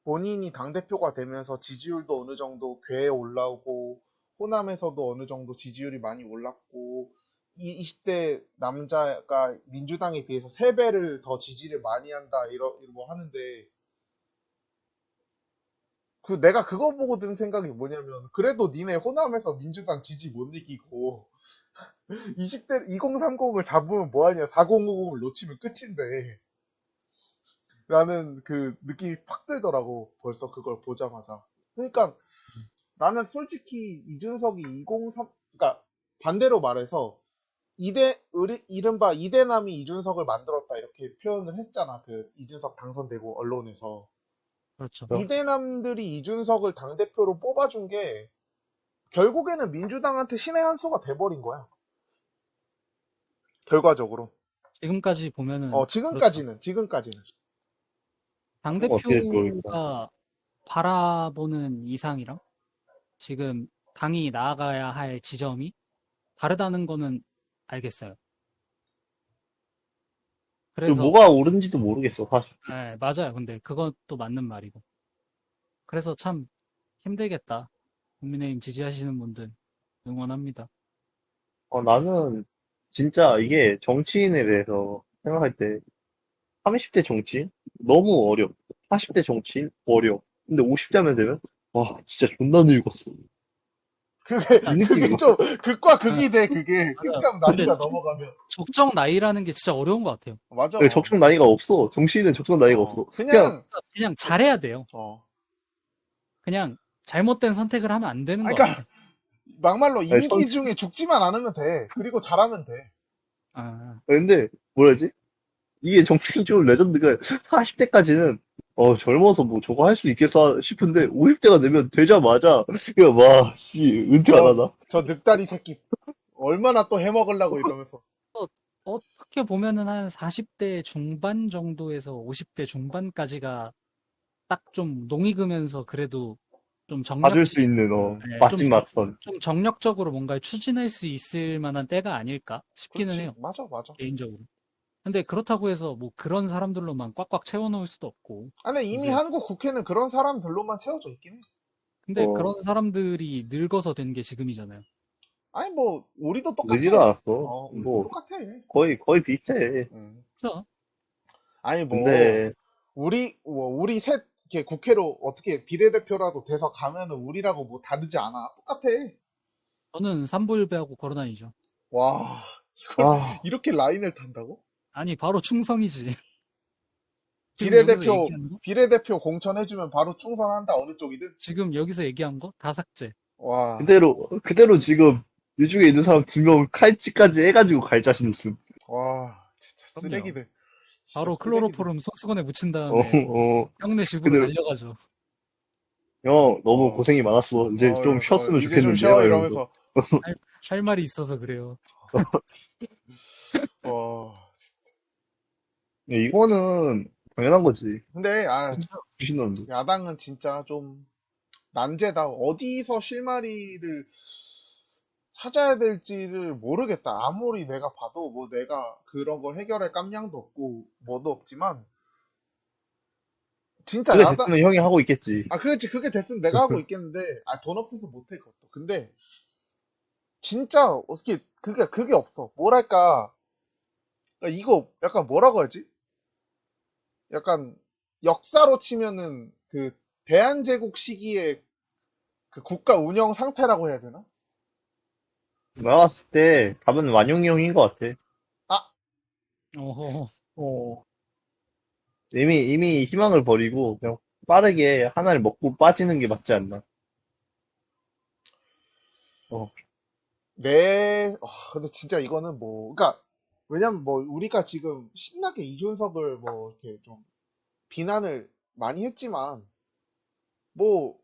본인이 당대표가 되면서 지지율도 어느 정도 궤에 올라오고 호남에서도 어느 정도 지지율이 많이 올랐고 20대 남자가 민주당에 비해서 3배를 더 지지를 많이 한다, 뭐 하는데, 내가 그거 보고 든 생각이 뭐냐면, 그래도 니네 호남에서 민주당 지지 못 이기고, 20대, 2030을 잡으면 뭐하냐, 4050을 놓치면 끝인데, 라는 그 느낌이 팍 들더라고, 벌써 그걸 보자마자. 그러니까, 나는 솔직히 이준석이 2030, 그러니까, 반대로 말해서, 이른바 이대남이 이준석을 만들었다, 이렇게 표현을 했잖아. 이준석 당선되고, 언론에서. 그렇죠. 이대남들이 이준석을 당대표로 뽑아준 게, 결국에는 민주당한테 신의 한 수가 돼버린 거야. 결과적으로. 지금까지 보면은 그렇죠. 지금까지는. 어떻게 그러니까. 당대표가 바라보는 이상이랑 지금 당이 나아가야 할 지점이 다르다는 거는 알겠어요. 그 그래서 뭐가 옳은지도 모르겠어, 사실. 네, 맞아요. 근데 그것도 맞는 말이고. 그래서 참 힘들겠다. 국민의힘 지지하시는 분들 응원합니다. 나는 진짜 이게 정치인에 대해서 생각할 때 30대 정치인? 너무 어려. 40대 정치인? 어려. 근데 50대면 되면 와, 진짜 존나 늙었어. 그게, 이 느낌이야. 좀, 극과 네, 극이 돼, 그게. 맞아요. 특정 근데 나이가 넘어가면. 적정 나이라는 게 진짜 어려운 것 같아요. 맞아. 적정 나이가 없어. 정치인은 적정 나이가 없어. 그냥 그냥 잘해야 돼요. 어. 그냥 잘못된 선택을 하면 안 되는 것 그러니까, 같아요. 막말로 아니, 임기 중에 죽지만 않으면 돼. 그리고 잘하면 돼. 아, 근데 뭐라지? 이게 정치인 쪽 레전드가 40대까지는 젊어서 뭐 저거 할 수 있겠어 싶은데 50대가 되면 되자마자 그냥 와, 씨, 은퇴 안 하나? 저 늑다리 새끼. 얼마나 또 해먹으려고 이러면서. 어떻게 보면은 한 40대 중반 정도에서 50대 중반까지가 딱 좀 농익으면서 그래도 좀 봐줄 수 있는 네, 맛집 맛선. 좀 정력적으로 뭔가를 추진할 수 있을 만한 때가 아닐까 싶기는 그렇지. 해요. 맞아. 개인적으로. 근데 그렇다고 해서 뭐 그런 사람들로만 꽉꽉 채워놓을 수도 없고. 근데 이미 이제 한국 국회는 그런 사람들로만 채워져 있긴 해. 근데 어, 그런 사람들이 늙어서 된 게 지금이잖아요. 아니, 뭐, 우리도 똑같아. 늦지도 않았어. 우리도 뭐 똑같아. 거의 비슷해. 그죠? 아니, 뭐, 근데 우리 셋, 이렇게 국회로 어떻게 비례대표라도 돼서 가면은 우리라고 뭐 다르지 않아. 똑같아. 저는 삼보일배하고 걸어다니죠. 와, 이걸 아, 이렇게 라인을 탄다고? 아니 바로 충성이지. 지금 여기서 비례대표, 얘기한 거? 비례대표 공천해주면 바로 충성한다, 어느 쪽이든. 지금 여기서 얘기한 거? 다 삭제. 와, 그대로 지금 이 중에 있는 사람 2명 칼찌까지 해가지고 갈 자신 있음. 진짜 그럼요. 쓰레기들. 진짜 바로 쓰레기들. 클로로폼 속수건에 묻힌 어, 다음에 어, 형네 집으로 그대로 달려가죠. 형 너무 어, 고생이 많았어. 이제 좀 쉬었으면 이제 좀 좋겠는데 쉬어, 막 이러면서. 이러면서. 할 말이 있어서 그래요. 와, 이거는 당연한 거지. 근데, 주신놈들. 야당은 진짜 좀 난제다. 어디서 실마리를 찾아야 될지를 모르겠다. 아무리 내가 봐도 뭐 내가 그런 걸 해결할 깜냥도 없고 뭐도 없지만 진짜 그게 야당 됐으면 형이 하고 있겠지. 그렇지. 그게 됐으면 내가 하고 있겠는데 돈 없어서 못해 그것도. 근데 진짜 어떻게 그게 없어. 뭐랄까, 그러니까 이거 약간 뭐라고 하지? 약간 역사로 치면은 대한제국 시기의 그 국가 운영 상태라고 해야 되나? 나왔을 때 답은 완용이 형인 것 같아. 아, 어허. 어, 이미 희망을 버리고 그냥 빠르게 하나를 먹고 빠지는 게 맞지 않나. 어, 근데 진짜 이거는 뭐, 그러니까, 왜냐면 뭐, 우리가 지금 신나게 이준석을 뭐, 이렇게 좀 비난을 많이 했지만, 뭐,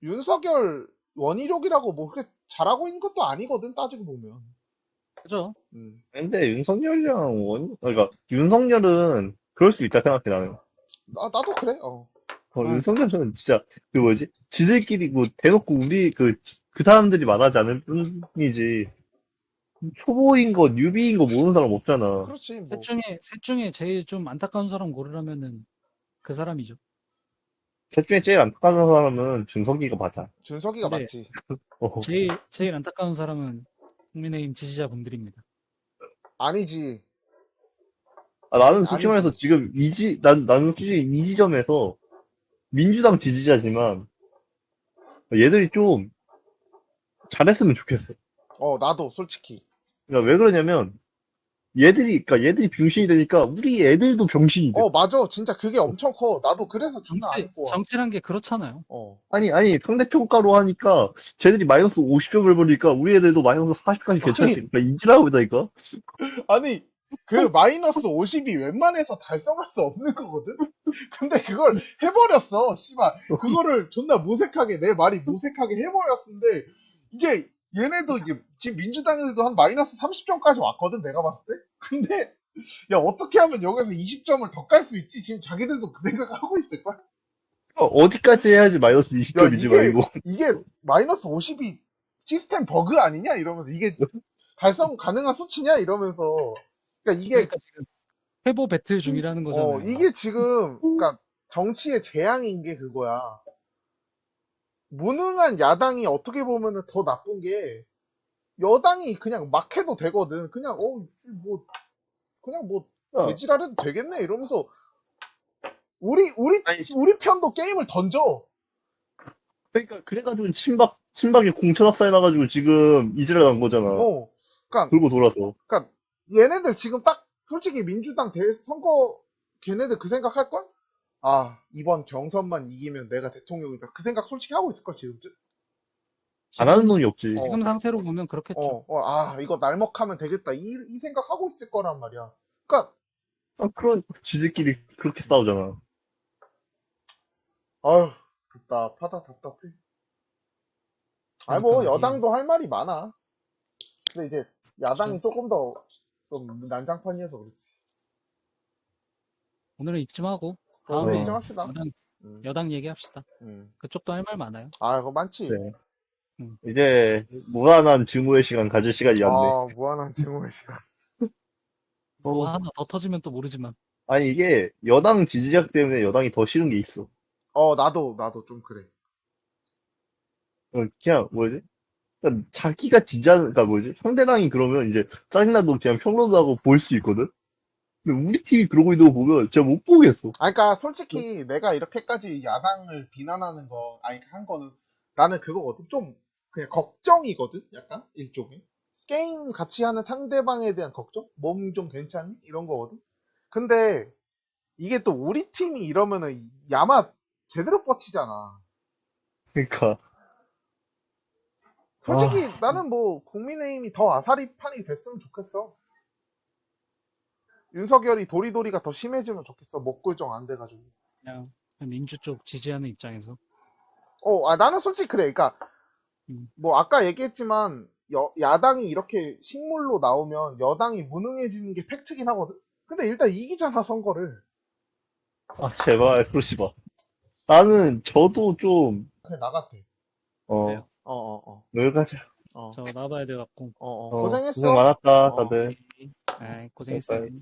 윤석열 원희룡이라고 뭐, 그렇게 잘하고 있는 것도 아니거든, 따지고 보면. 그죠? 음. 근데 그러니까 윤석열은 그럴 수 있다 생각해 나는. 나도 그래, 아, 윤석열은 진짜 그 뭐지? 지들끼리 뭐 대놓고 우리 그 사람들이 말하지 않을 뿐이지. 초보인 거, 뉴비인 거 모르는 사람 없잖아. 그렇지, 셋 뭐. 중에 제일 좀 안타까운 사람 고르라면은 그 사람이죠. 셋 중에 제일 안타까운 사람은 준석이가 맞아. 준석이가 근데 맞지. 어, 제일 안타까운 사람은 국민의힘 지지자분들입니다. 아니지. 나는 솔직히 말해서 아니지. 지금 나는 솔직히 이 지점에서 민주당 지지자지만 얘들이 좀 잘했으면 좋겠어. 나도 솔직히. 그러니까 왜 그러냐면 그러니까 얘들이 병신이 되니까 우리 애들도 병신이 돼. 맞아. 진짜 그게 엄청 커. 나도 그래서 존나 안 입고 와. 정치란 게 그렇잖아요. 아니, 상대평가로 하니까, 쟤들이 마이너스 50점을 벌리니까, 우리 애들도 마이너스 40까지 괜찮으니까, 인지라고 있다니까? 아니, 그 마이너스 50이 웬만해서 달성할 수 없는 거거든? 근데 그걸 해버렸어, 씨발. 그거를 존나 무색하게, 내 말이 무색하게 해버렸는데, 이제 얘네도 이제, 지금 민주당들도 한 마이너스 30점까지 왔거든, 내가 봤을 때? 근데, 야, 어떻게 하면 여기서 20점을 더 깔 수 있지? 지금 자기들도 그 생각하고 있을걸? 어디까지 해야지 마이너스 야, 20점이지 말고. 이게 마이너스 50이 시스템 버그 아니냐? 이러면서, 이게 달성 가능한 수치냐? 이러면서. 그러니까 이게 그러니까 지금 회보 배틀 중이라는 거잖아요. 이게 지금, 그러니까 정치의 재앙인 게 그거야. 무능한 야당이 어떻게 보면은 더 나쁜 게, 여당이 그냥 막 해도 되거든. 그냥, 그냥 어. 개지랄해도 되겠네. 이러면서, 우리 아니, 편도 게임을 던져. 그러니까, 그래가지고 친박이 공천학사 해놔가지고 지금 이지랄 난 거잖아. 그러니까, 돌고 돌아서. 그러니까, 얘네들 지금 딱, 솔직히 민주당 선거, 걔네들 그 생각 할걸? 이번 경선만 이기면 내가 대통령이다. 그 생각 솔직히 하고 있을걸, 지금쯤? 안 하는 놈이 없지. 지금 상태로 보면 그렇겠죠. 이거 날먹하면 되겠다. 이 생각 하고 있을 거란 말이야. 그러니까, 지들끼리 그렇게 싸우잖아. 아휴, 답답해. 아니, 그러니까 이게 여당도 할 말이 많아. 근데 이제, 야당이 조금 더, 좀, 난장판이어서 그렇지. 오늘은 이쯤 하고 오늘 다음에 인정합시다. 음, 여당 얘기합시다. 음. 그쪽도 할 말 많아요. 그거 많지. 네. 음. 이제, 무한한 증오의 시간 가질 시간이 왔네. 무한한 증오의 시간. 뭐 하나 더 터지면 또 모르지만. 아니, 이게, 여당 지지자 때문에 여당이 더 싫은 게 있어. 나도 좀 그래. 그냥, 뭐지? 그러니까 자기가 지지하는, 그러니까 뭐지? 상대당이 그러면 이제 짜증나도 그냥 평론도 하고 볼 수 있거든? 근데 우리 팀이 그러고 있는 거 보면 진짜 못 보겠어. 그러니까 솔직히 내가 이렇게까지 야당을 비난하는 한 거는 나는 그거거든. 좀 그냥 걱정이거든. 약간 일종의 게임 같이 하는 상대방에 대한 걱정. 몸 좀 괜찮니? 이런 거거든. 근데 이게 또 우리 팀이 이러면은 야마 제대로 뻗치잖아. 그러니까, 솔직히 나는 국민의힘이 더 아사리판이 됐으면 좋겠어. 윤석열이 도리도리가 더 심해지면 좋겠어. 먹골정 안 돼가지고. 그냥 민주 쪽 지지하는 입장에서. 나는 솔직히 그래. 그러니까 음. 아까 얘기했지만 야당이 이렇게 식물로 나오면 여당이 무능해지는 게 팩트긴 하거든. 근데 일단 이기잖아 선거를. 제발, 그러지 마. 나는, 저도 좀, 그냥 나갔대. 그래요? 뭘 가자. 저 나와봐야 돼갖고. 고생 고생했어. 많았다, 다들. 고생했어요. 바이바이.